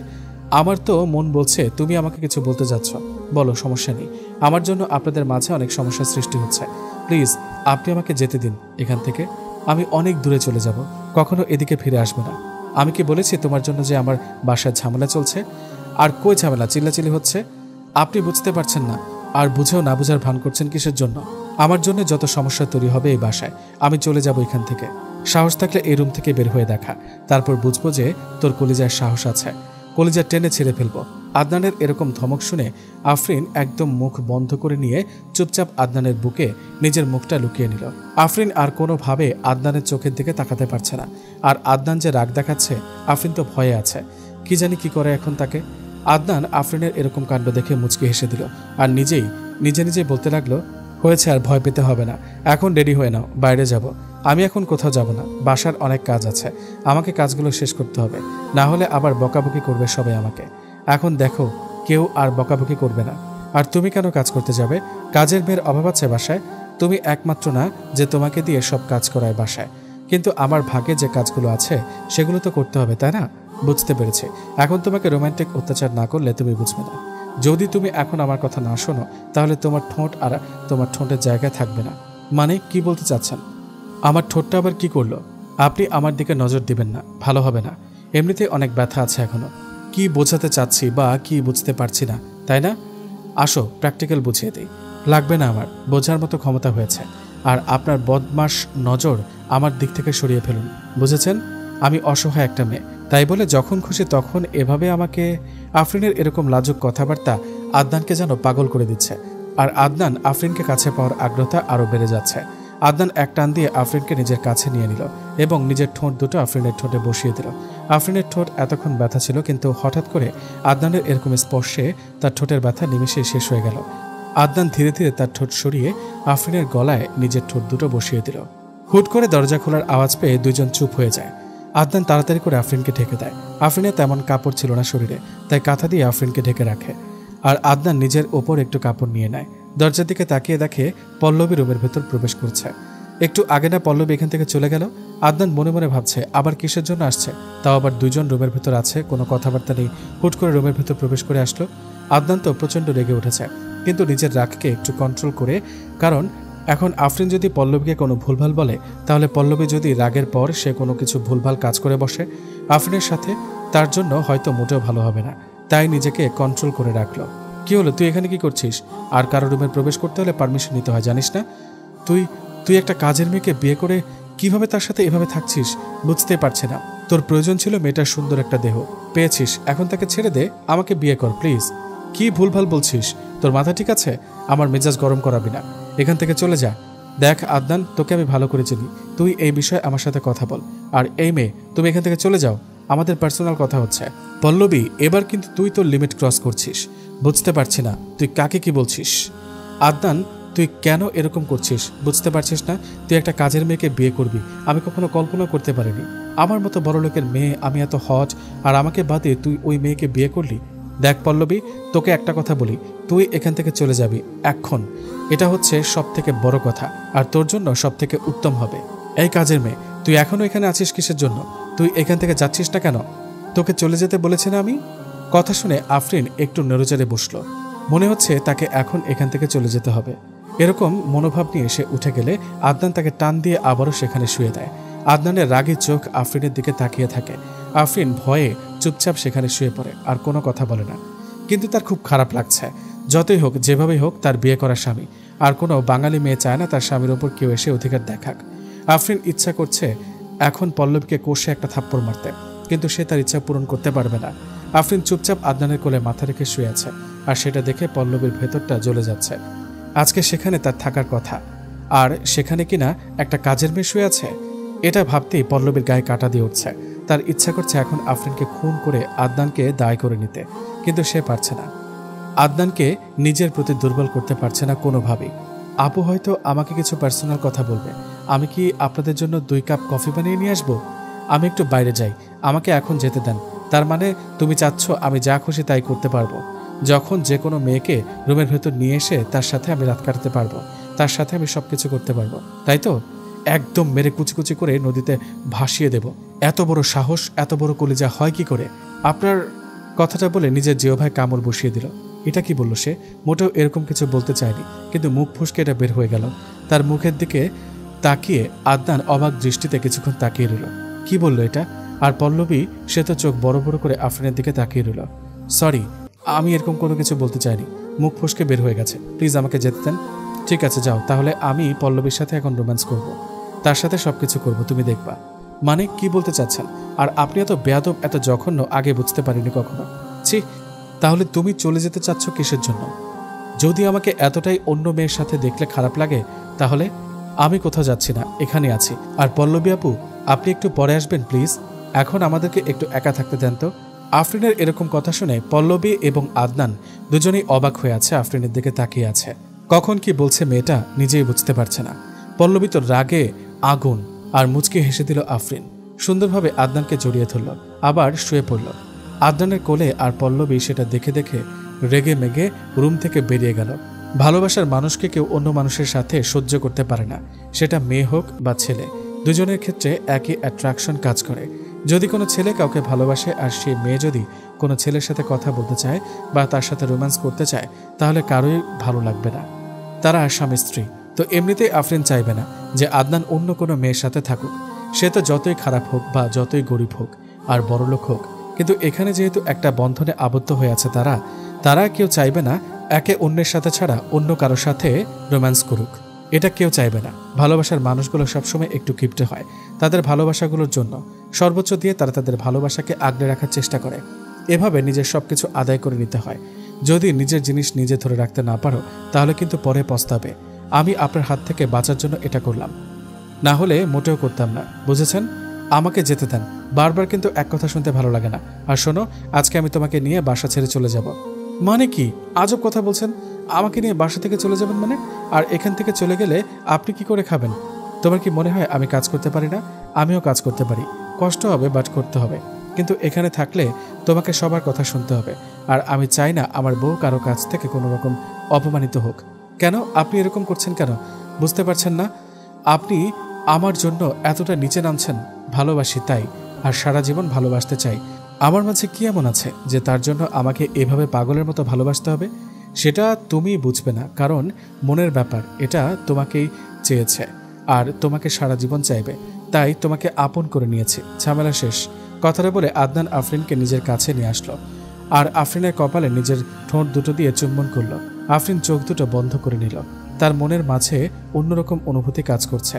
আমার তো মন বলছে তুমি আমাকে কিছু বলতে যাচ্ছ, বলো, সমস্যা নেই। আমার জন্য আপনাদের মাঝে অনেক সমস্যার সৃষ্টি হচ্ছে, প্লিজ আপনি আমাকে যেতে দিন এখান থেকে। আমি অনেক দূরে চলে যাব, কখনো এদিকে ফিরে আসবে না। আমি কি বলেছি তোমার জন্য যে আমার বাসায় ঝামেলা চলছে? আর কই ঝামেলা? চিল্লাচিল্লি হচ্ছে। আপনি বুঝতে পারছেন না, আর বুঝেও না বুঝার ভান করছেন কিসের জন্য? আমার জন্য যত সমস্যা তৈরি হবে এই বাসায়, আমি চলে যাব এখান থেকে। সাহস থাকলে এই রুম থেকে বের হয়ে দেখা, তারপর বুঝবো যে তোর কলিজার সাহস আছে। কলিজা টেনে ছেড়ে ফেলবো। আদনানের এরকম ধমক শুনে আফরিন একদম মুখ বন্ধ করে নিয়ে চুপচাপ আদনানের বুকে নিজের মুখটা লুকিয়ে নিল। আফরিন আর কোনোভাবে আদনানের চোখের দিকে তাকাতে পারছে না। আর আদনান যে রাগ দেখাচ্ছে, আফরিন তো ভয়ে আছে, কি জানি কি করে এখন তাকে। আদনান আফরিনের এরকম কাণ্ড দেখে মুচকি হেসে দিল আর নিজে নিজে বলতে লাগলো, হয়েছে, আর ভয় পেতে হবে না, এখন রেডি হয়ে নাও, বাইরে যাব। আমি এখন কোথাও যাব না, বাসার অনেক কাজ আছে, আমাকে কাজগুলো শেষ করতে হবে, না হলে আবার বকাবকি করবে সবাই আমাকে। এখন দেখো, কেউ আর বকাবকি করবে না। আর তুমি কেন কাজ করতে যাবে? কাজের মেয়ের অভাব আছে বাসায়? তুমি একমাত্র না যে তোমাকে দিয়ে সব কাজ করায় বাসায়, কিন্তু আমার ভাগে যে কাজগুলো আছে সেগুলো তো করতে হবে, তাই না? বুঝতে পেরেছি। এখন তোমাকে রোমান্টিক অত্যাচার না করলে তুমি বুঝবে না। যদি তুমি এখন আমার কথা না শোনো তাহলে তোমার ঠোঁট আর তোমার ঠোঁটের জায়গায় থাকবে না। মানে কি বলতে চাচ্ছেন? আমার ঠোঁটটা আবার কি করলো? আপনি আমার দিকে নজর দিবেন না, ভালো হবে না। এমনিতে অনেক ব্যথা আছে এখনো। কি বোঝাতে চাচ্ছি বা কি বুঝতে পারছি না, তাই না? আসো প্র্যাকটিক্যাল বুঝিয়ে দিই। লাগবে না, আমার বোঝার মতো ক্ষমতা হয়েছে। আর আপনার বদমাশ নজর আমার দিক থেকে সরিয়ে ফেলুন, বুঝেছেন? আমি অসহায় একটা মেয়ে, তাই বলে যখন খুশি তখন এভাবে আমাকে। আফরিনের এরকম লাজুক কথাবার্তা আদনানকে যেন পাগল করে দিচ্ছে। আর আদনান আফরিনকে কাছে পাওয়ার আগ্রহতা আরও বেড়ে যাচ্ছে। আদনান এক টান দিয়ে আফরিনকে নিজের কাছে নিয়ে নিল এবং নিজের ঠোঁট দুটো আফরিনের ঠোঁটে বসিয়ে দিল। আফরিনের ঠোঁট এতক্ষণ ব্যথা ছিল, কিন্তু হঠাৎ করে আদনানের এরকম স্পর্শে তার ঠোঁটের ব্যথা নিমেষেই শেষ হয়ে গেল। আদনান ধীরে ধীরে তার ঠোঁট সরিয়ে আফরিনের গলায় নিজের ঠোঁট দুটো বসিয়ে দিল। হুট করে দরজা খোলার আওয়াজ পেয়ে দুইজন চুপ হয়ে যায়। আদনান তাড়াতাড়ি করে আফরিনকে ঢেকে দেয়। আফরিনের তেমন কাপড় ছিল না শরীরে, তাই কাঁথা দিয়ে আফরিনকে ঢেকে রাখে। আর আদনান নিজের ওপর একটু কাপড় নিয়ে নেয়। দরজার দিকে তাকিয়ে দেখে পল্লবী রুমের ভেতর প্রবেশ করছে। একটু আগে না পল্লবী এখান থেকে চলে গেল? আদনান মনে মনে ভাবছে, আবার কিসের জন্য আসছে? তাও আবার দুজন রুমের ভেতর আছে, কোনো কথাবার্তা নেই, হুট করে রুমের ভেতর প্রবেশ করে আসলো। আদনান তো প্রচণ্ড রেগে উঠেছে, কিন্তু নিজের রাগকে একটু কন্ট্রোল করে, কারণ এখন আফরিন যদি পল্লবীকে কোনো ভুলভাল বলে তাহলে পল্লবী যদি রাগের পর সে কোনো কিছু ভুলভাল কাজ করে বসে আফরিনের সাথে, তার জন্য হয়তো মোটেও ভালো হবে না। তাই নিজেকে কন্ট্রোল করে রাখলো। কি হলো, তুই এখানে কি করছিস? আর কারো রুমে প্রবেশ করতে হলে পারমিশন নিতে হয়, জানিস না? তুই একটা কাজের মেয়েকে বিয়ে করে কিভাবে তার সাথে এভাবে থাকছিস বুঝতে পারছি না। তোর প্রয়োজন ছিল মেয়েটার সুন্দর একটা দেহ, পেয়েছিস, এখন তাকে ছেড়ে দে, আমাকে বিয়ে কর প্লিজ। কি ভুলভাল বলছিস? তোর মাথা ঠিক আছে? আমার মেজাজ গরম করাবি না, এখান থেকে চলে যা। দেখ আদনান, তোকে আমি ভালো করে চিনি, তুই এই বিষয়ে আমার সাথে কথা বল। আর এই মেয়ে, তুমি এখান থেকে চলে যাও, আমাদের পার্সোনাল কথা হচ্ছে। পল্লবী, এবার কিন্তু তুই তোর লিমিট ক্রস করছিস। বুঝতে পারছি না তুই কাকে কি বলছিস। আদনান, তুই কেন এরকম করছিস বুঝতে পারছিস না? তুই একটা কাজের মেয়েকে বিয়ে করবি, আমি কখনো কল্পনা করতে পারিনি। আমার মতো বড় লোকের মেয়ে, আমি এত হট, আর আমাকে বাদে তুই ওই মেয়েকে বিয়ে করলি। দেখ পল্লবী, তোকে একটা কথা বলি, তুই এখান থেকে চলে যাবি এখন। এটা হচ্ছে সব থেকে বড় কথা, আর তোর জন্য সব থেকে উত্তম হবে। এই কাজের মেয়ে, তুই এখনো এখানে আছিস কিসের জন্য? তুই এখান থেকে যাচ্ছিস না কেন? তোকে চলে যেতে বলেছে না আমি? কথা শুনে আফরিন একটু নড়েচড়ে বসল। মনে হচ্ছে তাকে এখন এখান থেকে চলে যেতে হবে। এরকম মনোভাব নিয়ে সে উঠে গেলে আদনান তাকে টান দিয়ে আবারও সেখানে শুয়ে দেয়। আদনানের রাগী চোখ আফরিনের দিকে তাকিয়ে থাকে। আফরিন ভয়ে চুপচাপ সেখানে শুয়ে পড়ে, আর কোনো কথা বলে না। কিন্তু তার খুব খারাপ লাগছে। যতই হোক, যেভাবেই হোক, তার বিয়ে করা স্বামী, আর কোনো বাঙালি মেয়ে চায় না তার স্বামীর ওপর কেউ এসে অধিকার দেখাক। আফরিন ইচ্ছা করছে এখন পল্লবীকে কষে একটা থাপ্পড় মারতে, কিন্তু সে তার ইচ্ছা পূরণ করতে পারবে না। আফরিন চুপচাপ আদনানের কোলে মাথা রেখে শুয়ে আছে, আর সেটা দেখে পল্লবীর ভেতরটা জ্বলে যাচ্ছে। আজকে সেখানে তার থাকার কথা, আর সেখানে কিনা একটা কাজের মেয়ে শুয়ে আছে। এটা ভাবতেই পল্লবীর গায়ে কাঁটা দিয়ে উঠছে। তার ইচ্ছা করছে এখন আফরিনকে খুন করে আদনানকে দায় করে নিতে, কিন্তু সে পারছে না। আদনানকে নিজের প্রতি দুর্বল করতে পারছে না কোনোভাবেই। আপু হয়তো আমাকে কিছু পার্সোনাল কথা বলবে, আমি কি আপনাদের জন্য 2 কাপ কফি বানিয়ে নিয়ে আসবো? আমি একটু বাইরে যাই, আমাকে এখন যেতে দেন। তার মানে তুমি চাচ্ছ আমি যা খুশি তাই করতে পারবো? যখন যে কোনো মেয়েকে রুমের ভেতর নিয়ে এসে তার সাথে আমি রাত কাটাতে পারবো, তার সাথে আমি সবকিছু করতে পারবো, তাই তো? একদম মেরে কুচি কুচি করে নদীতে ভাসিয়ে দেব। এত বড় সাহস, এত বড় কলিজা হয় কি করে আপনার? কথাটা বলে নিজের জিহ্বায় কামড় বসিয়ে দিল। এটা কি বলল সে? মোটেও এরকম কিছু বলতে চায়নি, কিন্তু মুখ ফুসকে এটা বের হয়ে গেল। তার মুখের দিকে তাকিয়ে আদনান অবাক দৃষ্টিতে কিছুক্ষণ তাকিয়ে রইল। কি বলল এটা? আর পল্লবী, সে তো চোখ বড় বড় করে আফরিনের দিকে তাকিয়ে রইল। সরি, আমি এরকম কোনো কিছু বলতে চাইনি। মুখ ফসকে বের হয়ে গেছে। প্লিজ আমাকে যেতে দেন। ঠিক আছে যাও, তাহলে আমি পল্লবীর সাথে এখন রোম্যান্স করব, তার সাথে সবকিছু করব, তুমি দেখবা। মানে কি বলতে চাচ্ছেন? আর আপনি এত বেয়াদব, এত জঘন্য আগে বুঝতে পারিনি কখনো। ছি, তাহলে তুমি চলে যেতে চাচ্ছ কিসের জন্য? যদি আমাকে এতটাই অন্য মেয়ের সাথে দেখলে খারাপ লাগে, তাহলে আমি কোথাও যাচ্ছি না, এখানে আছি। আর পল্লবী আপু, আপনি একটু পরে আসবেন প্লিজ, এখন আমাদেরকে একটু একা থাকতে দেন তো। আফরিনের এরকম কথা শুনে পল্লবী এবং আদনান দুজনেই অবাক হয়ে আছে, আফরিনের দিকে তাকিয়ে আছে। কখন কি বলছে মেয়েটা নিজেই বুঝতে পারছে না। পল্লবী তো রাগে আগুন, আর মুচকি হেসে দিল আফরিন। সুন্দরভাবে আদনানকে জড়িয়ে ধরল, আবার শুয়ে পড়ল আদনানের কোলে। আর পল্লবী সেটা দেখে দেখে রেগে মেগে রুম থেকে বেরিয়ে গেল। ভালোবাসার মানুষকে কেউ অন্য মানুষের সাথে সহ্য করতে পারে না, সেটা মেয়ে হোক বা ছেলে। দুজনের ক্ষেত্রে একই অ্যাট্রাকশন কাজ করে। যদি কোনো ছেলে কাউকে ভালোবাসে আর সেই মেয়ে যদি কোনো ছেলের সাথে কথা বলতে চায় বা তার সাথে রোম্যান্স করতে চায়, তাহলে কারোই ভালো লাগবে না। তারা স্বামী স্ত্রী। তো এমনিতেই আফরিন চাইবে না যে আদনান অন্য কোনো মেয়ের সাথে থাকুক, সে তো যতই খারাপ হোক বা যতই গরিব হোক আর বড়লোক হোক। কিন্তু এখানে যেহেতু একটা বন্ধনে আবদ্ধ হয়ে আছে তারা কেউ চাইবে না একে অন্যের সাথে ছাড়া অন্য কারোর সাথে রোম্যান্স করুক। এটা কেউ চাইবে না। ভালোবাসার মানুষগুলো সবসময় একটু কিপটে হয়। তাদের ভালোবাসাগুলোর জন্য সর্বোচ্চ দিয়ে তারা তাদের ভালোবাসাকে আগলে রাখার চেষ্টা করে। এভাবে নিজের সবকিছু আদায় করে নিতে হয়। যদি নিজের জিনিস নিজে ধরে রাখতে না পারো, তাহলে কিন্তু পরে পস্তাবে। আমি আপনার হাত থেকে বাঁচার জন্য এটা করলাম, না হলে মোটেও করতাম না, বুঝেছেন? আমাকে যেতে দেন। বারবার কিন্তু এক কথা শুনতে ভালো লাগে না। আর শোনো, আজকে আমি তোমাকে নিয়ে বাসা ছেড়ে চলে যাব। মানে কি আজব কথা বলছেন? আমাকে নিয়ে বাসা থেকে চলে যাবেন মানে? আর এখান থেকে চলে গেলে আপনি কি করে খাবেন? তোমার কি মনে হয় আমি কাজ করতে পারি না? আমিও কাজ করতে পারি, কষ্ট হবে বাট করতে হবে। কিন্তু এখানে থাকলে তোমাকে সবার কথা শুনতে হবে। আর আমি চাই না আমার বউ কারো কাছ থেকে কোনো রকম অপমানিত হোক। কেন আপনি এরকম করছেন কেন? বুঝতে পারছেন না? আপনি আমার জন্য এতটা নিচে নামছেন। ভালোবাসি তাই, আর সারা জীবন ভালোবাসতে চাই। আমার মাঝে কি এমন আছে যে তার জন্য আমাকে এভাবে পাগলের মতো ভালোবাসতে হবে? সেটা তুমি বুঝবে না, কারণ মনের ব্যাপার। এটা তোমাকেই চেয়েছে আর তোমাকে সারা জীবন চাইবে, তাই তোমাকে আপন করে নিয়েছে। ঝামেলা শেষ। কথাটা বলে আদনান আফরিনকে নিজের কাছে নিয়ে আসলো আর আফরিনের কপালে নিজের ঠোঁট দুটো দিয়ে চুম্বন করলো। আফরিন চোখ দুটো বন্ধ করে নিল। তার মনের মাঝে অন্যরকম অনুভূতি কাজ করছে।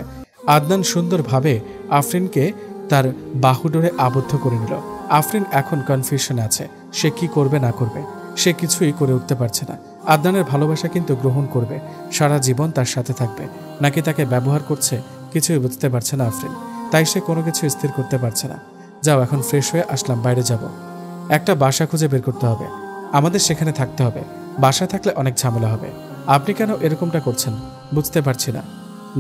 আদনান সুন্দরভাবে আফরিনকে তার বাহুডোরে আবদ্ধ করে নিল। আফরিন এখন কনফিউশনে আছে, সে কি করবে না করবে। সে কিছুই করে উঠতে পারছে না। আদনানের ভালোবাসা কিন্তু গ্রহণ করবে, সারা জীবন তার সাথে থাকবে, নাকি তাকে ব্যবহার করছে, কিছুই বুঝতে পারছে না আফরিন। তাই সে কোনো কিছু স্থির করতে পারছে না। যাও, এখন ফ্রেশ হয়ে আসলাম, বাইরে যাব। একটা বাসা খুঁজে বের করতে হবে, আমাদের সেখানে থাকতে হবে। বাসা থাকলে অনেক ঝামেলা হবে। আপনি কেন এরকমটা করছেন বুঝতে পারছি না।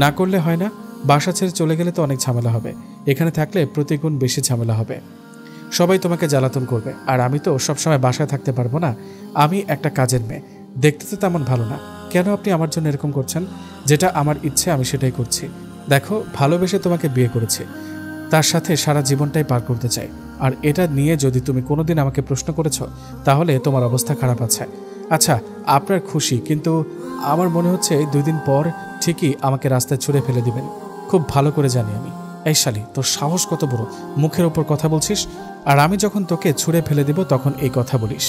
না করলে হয় না? বাসা ছেড়ে চলে গেলে তো অনেক ঝামেলা হবে। এখানে থাকলে প্রতিগুণ বেশি ঝামেলা হবে। সবাই তোমাকে জ্বালাতন করবে, আর আমি তো সবসময় বাসায় থাকতে পারবো না। আমি একটা কাজের মেয়ে, দেখতে তো তেমন ভালো না। কেন আপনি আমার জন্য এরকম করছেন? যেটা আমার ইচ্ছে আমি সেটাই করছি। দেখো, ভালোবেসে তোমাকে বিয়ে করেছি, তার সাথে সারা জীবনটাই পার করতে চাই। আর এটা নিয়ে যদি তুমি কোনোদিন আমাকে প্রশ্ন করেছো, তাহলে তোমার অবস্থা খারাপ আছে। আচ্ছা, আপনার খুশি, কিন্তু আমার মনে হচ্ছে 2 দিন পর ঠিকই আমাকে রাস্তায় ছুঁড়ে ফেলে দিবেন। খুব ভালো করে জানি আমি। এই শালি, তোর সাহস কত বড়, মুখের ওপর কথা বলছিস? আর আমি যখন তোকে ছুঁড়ে ফেলে দিব তখন এই কথা বলিস।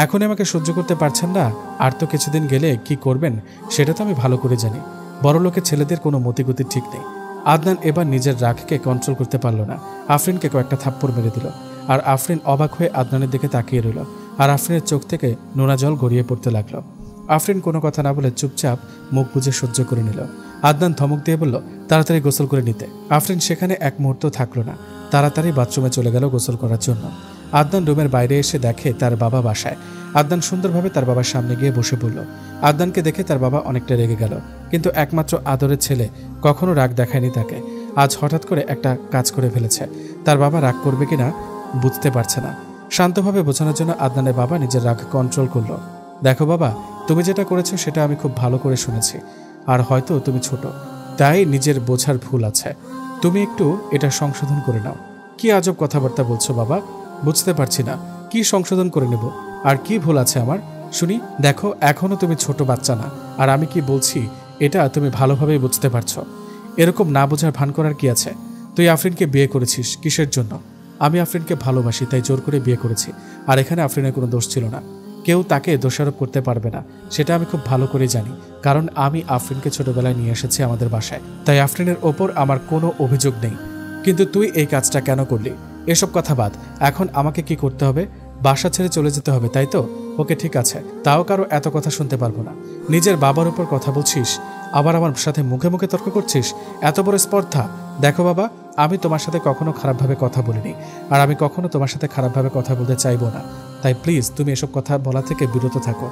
এখন আমাকে সহ্য করতে পারছেন না, আর তো কিছুদিন গেলে কি করবেন সেটা তো আমি ভালো করে জানি। বড়লোকের ছেলেদের কোনো মতিগতি ঠিক নেই। আদনান এবার নিজের রাগকে কন্ট্রোল করতে পারল না। আফরিনকে কয়েকটা থাপ্পড় মেরে দিল। আর আফরিন অবাক হয়ে আদনানের দিকে তাকিয়ে রইল। আর আফরিনের চোখ থেকে নোনা জল গড়িয়ে পড়তে লাগলো। আফরিন কোনো কথা না বলে চুপচাপ মুখ বুজে সহ্য করে নিল। আদনান ধমক দিয়ে বলল, তাড়াতাড়ি গোসল করে নিতে। আফরিন সেখানে এক মুহূর্ত থাকলো না, তাড়াতাড়ি বাথরুমে চলে গেল গোসল করার জন্য। আদনান রুমের বাইরে এসে দেখে তার বাবা বাসায়। আদনান সুন্দরভাবে তার বাবার সামনে গিয়ে বসে পড়ল। আদনানকে দেখে তার বাবা অনেকটা রেগে গেল, কিন্তু একমাত্র আদরের ছেলে কখনো রাগ দেখায়নি তাকে। আজ হঠাৎ করে একটা কাজ করে ফেলেছে। তার বাবা রাগ করবে কিনা বুঝতে পারছে না। শান্তভাবে বোঝানোর জন্য আদনানের বাবা নিজের রাগ কন্ট্রোল করলো। দেখো বাবা, তুমি যেটা করেছো সেটা আমি খুব ভালো করে শুনেছি, আর হয়তো তুমি ছোট, তাই নিজের বোঝার ভুল আছে। তুমি একটু এটা সংশোধন করে নাও। কি আজব কথাবার্তা বলছো বাবা, বুঝতে পারছি না কি সংশোধন করে নেব, আর কি ভুল আছে আমার শুনি। দেখো, এখনো তুমি ছোট বাচ্চা না, আর আমি কি বলছি এটা তুমি ভালোভাবেই বুঝতে পারছো। এরকম না বোঝার ভান করার কি আছে? তুই আফরিনকে বিয়ে করেছিস কিসের জন্য? আমি আফরিনকে ভালোবাসি, তাই জোর করে বিয়ে করেছি। আর এখানে আফরিনের কোনো দোষ ছিল না। কেউ তাকে দোষারোপ করতে পারবে না, সেটা আমি খুব ভালো করে জানি, কারণ আমি আফরিনকে ছোটবেলায় নিয়ে এসেছি আমাদের বাসায়, তাই আফরিনের ওপর আমার কোনো অভিযোগ নেই। কিন্তু তুই এই কাজটা কেন করলি? এসব কথা বাদ, এখন আমাকে কি করতে হবে? বাসা ছেড়ে চলে যেতে হবে, তাই তো? ওকে, ঠিক আছে, তাও কারো এত কথা শুনতে পারবো না। নিজের বাবার উপর কথা বলছিস, আবার আমার সাথে মুখে মুখে তর্ক করছিস, এত বড় স্পর্ধা! দেখো বাবা, আমি তোমার সাথে কখনো খারাপভাবে কথা বলিনি, আর আমি কখনো তোমার সাথে খারাপভাবে কথা বলতে চাইবো না, তাই প্লিজ তুমি এসব কথা বলা থেকে বিরত থাকো।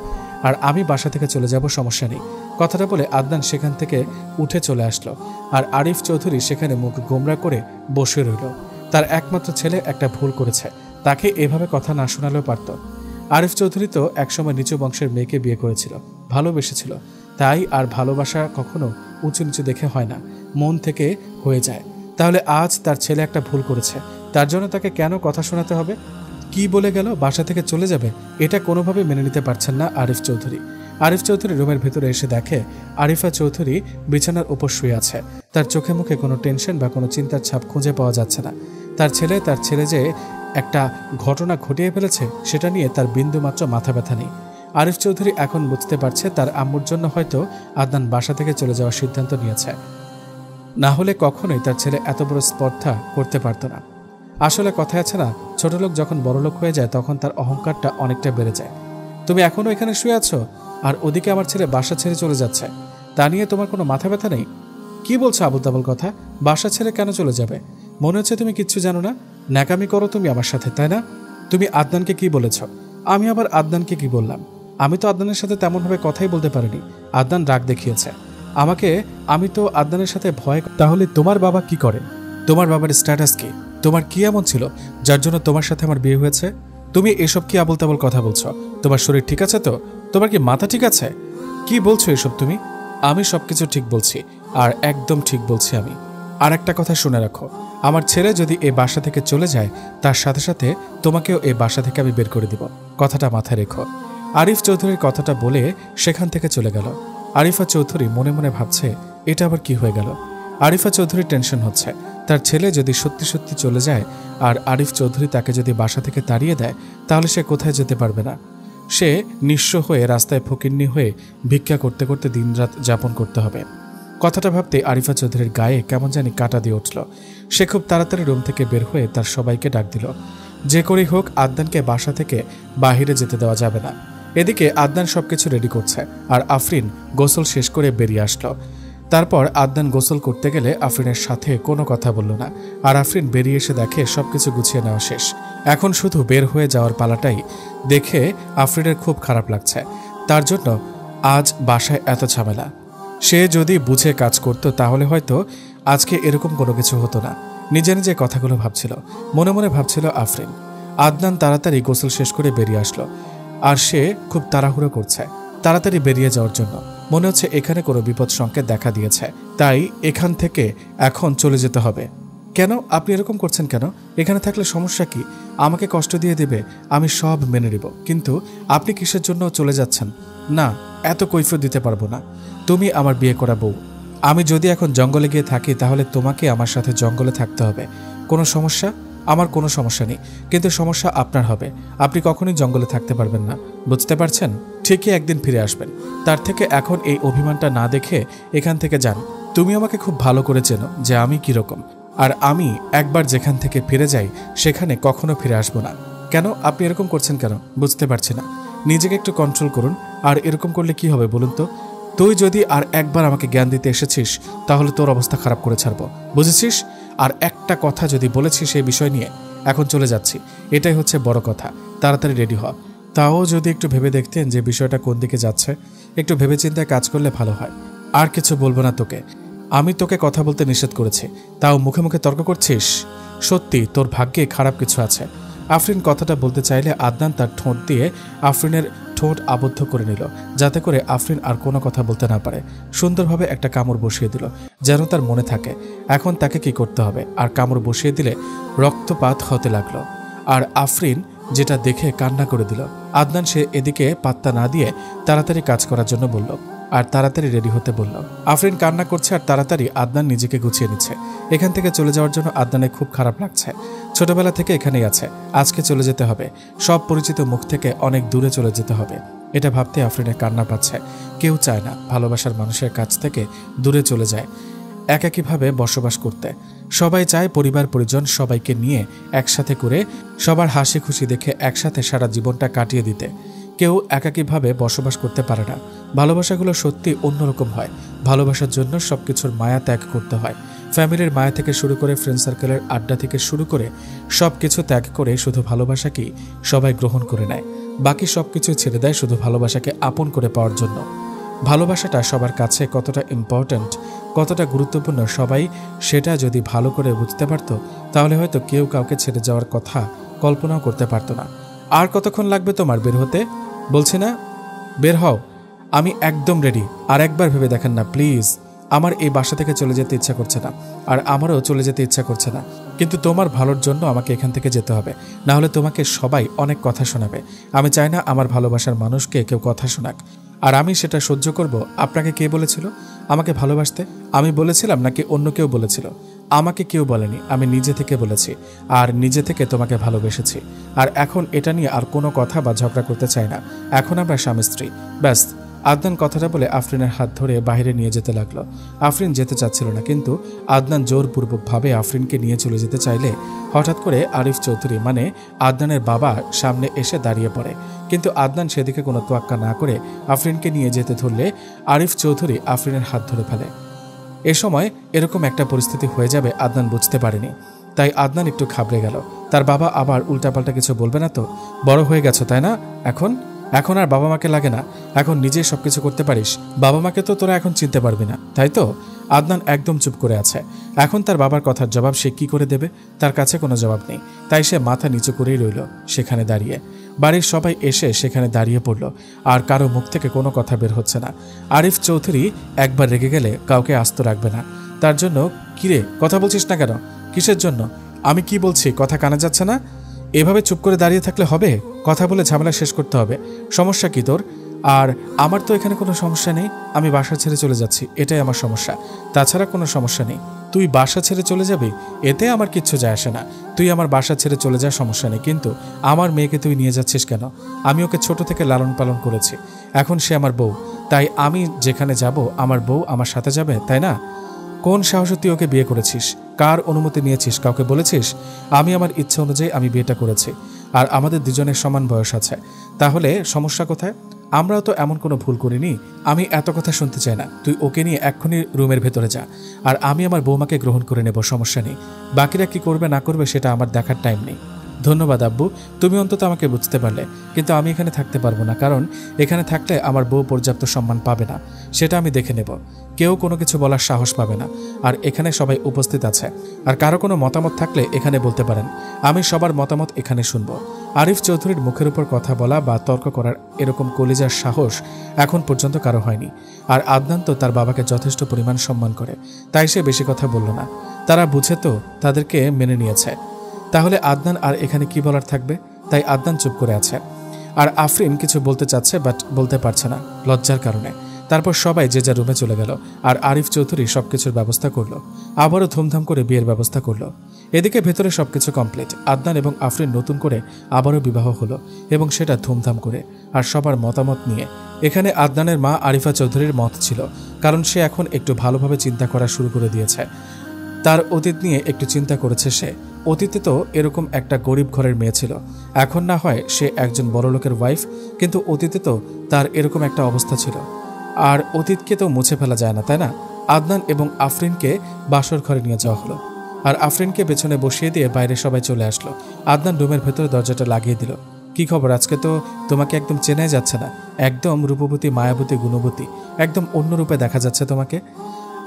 আর আমি বাসা থেকে চলে যাব, সমস্যা নেই। কথাটা বলে আদনান সেখান থেকে উঠে চলে আসলো, আর আরিফ চৌধুরী সেখানে মুখ গোমরা করে বসে রইল। তার একমাত্র ছেলে একটা ভুল করেছে, তাকে এভাবে কথা না শোনালেও পারত। আরিফ চৌধুরী তো একসময় নিচু বংশের মেয়েকে বিয়ে করেছিল, ভালোবেসেছিল, তাই আর ভালোবাসা কখনো উঁচু নিচু দেখে হয় না, মন থেকে হয়ে যায়। তাহলে আজ তার ছেলে একটা ভুল করেছে, তার জন্য তাকে কেন কথা শোনাতে হবে? কি বলে গেল বাসা থেকে চলে যাবে, এটা কোনোভাবে মেনে নিতে পারছেন না আরিফ চৌধুরী। আরিফ চৌধুরী রুমের ভেতরে এসে দেখে আরিফা চৌধুরী বিছানার উপর শুয়ে আছে। তার চোখে মুখে কোনো টেনশন বা কোনো চিন্তার ছাপ খুঁজে পাওয়া যাচ্ছে না। তার ছেলে যে একটা ঘটনা ঘটিয়ে ফেলেছে, সেটা নিয়ে তার বিন্দুমাত্র মাথা ব্যথা নেই। আরিফ চৌধুরী এখন বুঝতে পারছে তার আম্মুর জন্য হয়তো আদনান বাসা থেকে চলে যাওয়ার সিদ্ধান্ত নিয়েছে, না হলে কখনোই তার ছেলে এত বড় স্পর্ধা করতে পারত না। আসলে কথায় আছে না, ছোট লোক যখন বড় লোক হয়ে যায় তখন তার অহংকারটা অনেকটা বেড়ে যায়। তুমি এখনো এখানে শুয়ে আছো, আর ওদিকে আমার ছেলে বাসা ছেড়ে চলে যাচ্ছে, তা নিয়ে তোমার কোনো মাথা ব্যথা নেই? কি বলছো আবল তাবল কথা? বাসা ছেড়ে কেন চলে যাবে? মনে হচ্ছে তুমি কিচ্ছু জানো না, ন্যাকামি করো তুমি আমার সাথে, তাই না? তুমি আদনানকে কি বলেছ? আমি আবার আদনানকে কি বললাম? আমি তো আদনানের সাথে তেমনভাবে কথাই বলতে পারিনি। আদনান রাগ দেখিয়েছে আমাকে, আমি তো আদনানের সাথে ভয়। তাহলে তোমার বাবা কি করে? তোমার বাবার স্ট্যাটাস কি? তোমার কি এমন ছিল যার জন্য তোমার সাথে আমার বিয়ে হয়েছে? তুমি এসব কি আবল তাবল কথা বলছো? তোমার শরীর ঠিক আছে তো? তোমার কি মাথা ঠিক আছে? কি বলছো এসব তুমি? আমি সবকিছু ঠিক বলছি, আর একদম ঠিক বলছি আমি। আর একটা কথা শুনে রাখো, আমার ছেলে যদি এই বাসা থেকে চলে যায়, তার সাথে সাথে তোমাকেও এই বাসা থেকে আমি বের করে দিব, কথাটা মাথায় রেখো। আরিফ চৌধুরীর কথাটা বলে সেখান থেকে চলে গেল। আরিফা চৌধুরী মনে মনে ভাবছে, এটা আবার কি হয়ে গেল? আরিফা চৌধুরীর টেনশন হচ্ছে, তার ছেলে যদি সত্যি সত্যি চলে যায় আর আরিফ চৌধুরী তাকে যদি বাসা থেকে তাড়িয়ে দেয়, তাহলে সে কোথায় যেতে পারবে না। সে নিঃস্ব হয়ে রাস্তায় ফকিন্নি হয়ে ভিক্ষা করতে করতে দিনরাত যাপন করতে হবে। কথাটা ভাবতে আরিফা চৌধুরীর গায়ে কেমন জানি কাঁটা দিয়ে উঠল। সে খুব তাড়াতাড়ি রুম থেকে বের হয়ে তার সবাইকে ডাক দিল। যে করেই হোক আদনানকে বাসা থেকে বাহিরে যেতে দেওয়া যাবে না। এদিকে আদনান সবকিছু রেডি করছে, আর আফরিন গোসল শেষ করে বেরিয়ে আসলো। তারপর আদনান গোসল করতে গেলে আফরিনের সাথে কোনো কথা বলল না, আর আফরিন বেরিয়ে এসে দেখে সবকিছু গুছিয়ে নেওয়া শেষ। এখন শুধু বের হয়ে যাওয়ার পালাটাই। দেখে আফরিনের খুব খারাপ লাগছে, তার জন্য আজ বাসায় এত ঝামেলা। সে যদি বুঝে কাজ করত তাহলে হয়তো আজকে এরকম কোনো কিছু হতো না। নিজে নিজে কথাগুলো ভাবছিল, মনে মনে ভাবছিল আফরিন। আদনান তাড়াতাড়ি গোসল শেষ করে বেরিয়ে আসলো, আর সে খুব তাড়াহুড়ো করছে তাড়াতাড়ি বেরিয়ে যাওয়ার জন্য। মনে হচ্ছে এখানে কোনো বিপদ সংকেত দেখা দিয়েছে, তাই এখান থেকে এখন চলে যেতে হবে। কেন আপনি এরকম করছেন কেন? এখানে থাকলে সমস্যা কি? আমাকে কষ্ট দিয়ে দেবে, আমি সব মেনে নেব, কিন্তু আপনি কিসের জন্য চলে যাচ্ছেন? না, এত কৈফিয়ত দিতে পারবো না। তুমি আমার বিয়ে করা বউ। আমি যদি এখন জঙ্গলে গিয়ে থাকি তাহলে তোমাকে আমার সাথে জঙ্গলে থাকতে হবে। কোনো সমস্যা? আমার কোনো সমস্যা নেই, কিন্তু সমস্যা আপনার হবে। আপনি কখনোই জঙ্গলে থাকতে পারবেন না, বুঝতে পারছেন? ঠিকই একদিন ফিরে আসবেন। তার থেকে এখন এই অভিমানটা না দেখে এখান থেকে যান। তুমি আমাকে খুব ভালো করে চেনো যে আমি কিরকম, আর আমি একবার যেখান থেকে ফিরে যাই সেখানে কখনো ফিরে আসবো না। কেন আপনি এরকম করছেন কেন? বুঝতে পারছি না। নিজেকে একটু কন্ট্রোল করুন। আর এরকম করলে কি হবে বলুন তো? তুই যদি আর একবার আমাকে জ্ঞান দিতে এসেছিস তাহলে তোর অবস্থা খারাপ করে ছাড়বো, বুঝেছিস? আর একটা কথা যদি বলেছিস সেই বিষয় নিয়ে, এখন চলে যাচ্ছি, এটাই হচ্ছে বড় কথা। তাড়াতাড়ি রেডি হ। তাও যদি একটু ভেবে দেখতেন যে বিষয়টা কোন দিকে যাচ্ছে, একটু ভেবে চিন্তায় কাজ করলে ভালো হয়। আর কিছু বলবো না তোকে, আমি তোকে কথা বলতে নিষেধ করেছি, তাও মুখে মুখে তর্ক করছিস। সত্যি তোর ভাগ্যে খারাপ কিছু আছে। আফরিন কথাটা বলতে চাইলে আদনান তার ঠোঁট দিয়ে আফরিনের ঠোঁট আবদ্ধ করে নিল, যাতে করে আফরিন আর কোনো কথা বলতে না পারে। সুন্দরভাবে একটা কামড় বসিয়ে দিল, যেন তার মনে থাকে এখন তাকে কি করতে হবে। আর কামড় বসিয়ে দিলে রক্তপাত হতে লাগলো, আর আফরিন যেটা দেখে কান্না করে দিল। আদনান সে এদিকে পাত্তা না দিয়ে তাড়াতাড়ি কাজ করার জন্য বলল, আর তাড়াতাড়ি রেডি হতে বলল। আফরিন কান্না করছে আর তাড়াতাড়ি আদনান নিজেকে গুছিয়ে নিচ্ছে। এখান থেকে চলে যাওয়ার জন্য আদনানের খুব খারাপ লাগছে। ছোটবেলা থেকে এখানেই আছে, আজকে চলে যেতে হবে, সব পরিচিত মুখ থেকে অনেক দূরে চলে যেতে হবে। এটা ভাবতে আফরিনের কান্না পাচ্ছে। কেউ চায় না ভালোবাসার মানুষের কাছ থেকে দূরে চলে যায়, একাকীভাবে বসবাস করতে। সবাই চায় পরিবার পরিজন সবাইকে নিয়ে একসাথে করে সবার হাসি খুশি দেখে একসাথে সারা জীবনটা কাটিয়ে দিতে। কেউ একাকীভাবে বসবাস করতে পারে না। ভালোবাসাগুলো সত্যি অন্যরকম হয়। ভালোবাসার জন্য সবকিছুর মায়া ত্যাগ করতে হয়। ফ্যামিলির মায়া থেকে শুরু করে ফ্রেন্ড সার্কেলের আড্ডা থেকে শুরু করে সবকিছু ত্যাগ করে শুধু ভালোবাসাকেই সবাই গ্রহণ করে নেয়। বাকি সবকিছু ছেড়ে দেয় শুধু ভালোবাসাকে আপন করে পাওয়ার জন্য। ভালোবাসাটা সবার কাছে কতটা ইম্পর্ট্যান্ট, কতটা গুরুত্বপূর্ণ সবাই সেটা যদি ভালো করে বুঝতে পারত, তাহলে হয়তো কেউ কাউকে ছেড়ে যাওয়ার কথা কল্পনাও করতে পারত না। আর কতক্ষণ লাগবে তোমার বের হতে? বলছি না বের হও, আমি একদম রেডি। আর একবার ভেবে দেখেন না প্লিজ। আমার এই বাসা থেকে চলে যেতে ইচ্ছা করছে না, আর আমারও চলে যেতে ইচ্ছা করছে না, কিন্তু তোমার ভালোর জন্য আমাকে এখান থেকে যেতে হবে, না হলে তোমাকে সবাই অনেক কথা শোনাবে। আমি চাই না আমার ভালোবাসার মানুষকে কেউ কথা শোনাক, আর আমি সেটা সহ্য করব। আপনাকে কে বলেছিল আমাকে ভালোবাসতে? আমি বলেছিলাম নাকি অন্য কেউ বলেছিল? আমাকে কেউ বলেনি, আমি নিজে থেকে বলেছি, আর নিজে থেকে তোমাকে ভালোবেসেছি। আর এখন এটা নিয়ে আর কোনো কথা বা ঝগড়া করতে চাই না। এখন আমরা স্বামী স্ত্রী, ব্যাস। আদনান কথাটা বলে আফরিনের হাত ধরে বাইরে নিয়ে যেতে লাগলো। আফরিন যেতে চাচ্ছিল না, কিন্তু আদনান জোরপূর্বকভাবে আফরিনকে নিয়ে চলে যেতে চাইলে হঠাৎ করে আরিফ চৌধুরী মানে আদনানের বাবা সামনে এসে দাঁড়িয়ে পড়ে। কিন্তু আদনান সেদিকে কোনো তোয়াক্কা না করে আফরিনকে নিয়ে যেতে ধরলে আরিফ চৌধুরী আফরিনের হাত ধরে ফেলে। এ সময় এরকম একটা পরিস্থিতি হয়ে যাবে আদনান বুঝতে পারেনি, তাই আদনান একটু ঘাবড়ে গেল। তার বাবা আবার উল্টাপাল্টা কিছু বলবে না তো? বড় হয়ে গেছো তাই না? এখন আর বাবা মাকে লাগে না, এখন নিজেই সবকিছু করতে পারিস। বাবা মাকে তো তোরা এখন চিনতে পারবি না, তাই তো? আদনান একদম চুপ করে আছে। এখন তার বাবার কথার জবাব সে কি করে দেবে? তার কাছে কোনো জবাব নেই, তাই সে মাথা নিচু করেই রইল সেখানে দাঁড়িয়ে। বাড়ির সবাই এসে সেখানে দাঁড়িয়ে পড়ল, আর কারো মুখ থেকে কোনো কথা বের হচ্ছে না। আরিফ চৌধুরী একবার রেগে গেলে কাউকে আস্ত রাখবে না। তার জন্য, কিরে কথা বলছিস না কেন? কিসের জন্য? আমি কি বলছি কথা কানে যাচ্ছে না? এভাবে চুপ করে দাঁড়িয়ে থাকলে হবে? কথা বলে ঝামেলা শেষ করতে হবে। সমস্যা কি তোর? আর আমার তো এখানে কোনো সমস্যা নেই, আমি বাসা ছেড়ে চলে যাচ্ছি, এটাই আমার সমস্যা। তাছাড়া কোনো সমস্যা নেই। তুই বাসা ছেড়ে চলে যাবি, এতে আমার কিচ্ছু যায় আসে না। তুই আমার বাসা ছেড়ে চলে যাওয়ার সমস্যা নেই, কিন্তু আমার মেয়েকে তুই নিয়ে যাচ্ছিস কেন? আমি ওকে ছোট থেকে লালন পালন করেছি, এখন সে আমার বউ, তাই আমি যেখানে যাব আমার বউ আমার সাথে যাবে, তাই না? কোন সাহসে তুই ওকে বিয়ে করেছিস? কার অনুমতি নিয়েছিস? কাউকে বলেছিস? আমি আমার ইচ্ছা অনুযায়ী আমি বিয়েটা করেছি, আর আমাদের দুজনের সমান বয়স আছে। তাহলে সমস্যা কোথায়? আমরাও তো এমন কোনো ভুল করিনি। আমি এত কথা শুনতে চাই না, তুই ওকে নিয়ে এক্ষুনি রুমের ভেতরে যা, আর আমি আমার বৌমাকে গ্রহণ করে নেব, সমস্যা নেই। বাকিরা কি করবে না করবে সেটা আমার দেখার টাইম নেই। ধন্যবাদ আব্বু, তুমি অন্তত আমাকে বুঝতে পারলে, কিন্তু আমি এখানে থাকতে পারবো না, কারণ এখানে থাকলে আমার বউ পর্যাপ্ত সম্মান পাবে না, সেটা আমি দেখে নেব। কেউ কোনো কিছু বলার সাহস পাবে না, আর এখানে সবাই উপস্থিত আছে, আর কারো কোনো মতামত থাকলে এখানে বলতে পারেন, আমি সবার মতামত এখানে শুনব। আরিফ চৌধুরীর মুখের উপর কথা বলা বা তর্ক করার এরকম কলিজার সাহস এখন পর্যন্ত কারো হয়নি। আর আদনান তো তার বাবাকে যথেষ্ট পরিমাণ সম্মান করে, তাই সে বেশি কথা বলল না। তারা বুঝে তো তাদেরকে মেনে নিয়েছে, তাহলে আদনান আর এখানে কি বলার থাকবে? তাই আদনান চুপ করে আছে। আর আফরিন কিছু বলতে চাচ্ছে, বাট বলতে পারছে না লজ্জার কারণে। তারপর সবাই যে যার রুমে চলে গেল, আর আরিফ চৌধুরী সবকিছুর ব্যবস্থা করলো। আবারও ধুমধাম করে বিয়ের ব্যবস্থা করলো। এদিকে ভেতরে সবকিছু কমপ্লিট। আদনান এবং আফরিন নতুন করে আবারও বিবাহ হলো, এবং সেটা ধুমধাম করে, আর সবার মতামত নিয়ে। এখানে আদনানের মা আরিফা চৌধুরীর মত ছিল, কারণ সে এখন একটু ভালোভাবে চিন্তা করা শুরু করে দিয়েছে। তার অতীত নিয়ে একটু চিন্তা করেছে সে। অতীতে তো এরকম একটা গরিব ঘরের মেয়ে ছিল, এখন না হয় সে একজন বড়লোকের ওয়াইফ, কিন্তু অতীতে তো তার এরকম একটা অবস্থা ছিল। আর অতীতকে তো মুছে ফেলা যায় না, তাই না? আদনান এবং আফরিনকে বাসর ঘরে নিয়ে যাওয়া হলো, আর আফরিনকে পেছনে বসিয়ে দিয়ে বাইরে সবাই চলে আসলো। আদনান রুমের ভেতরে দরজাটা লাগিয়ে দিল। কি খবর? আজকে তো তোমাকে একদম চেনাই যাচ্ছে না, একদম রূপবতী, মায়াবতী, গুণবতী, একদম অন্য রূপে দেখা যাচ্ছে তোমাকে।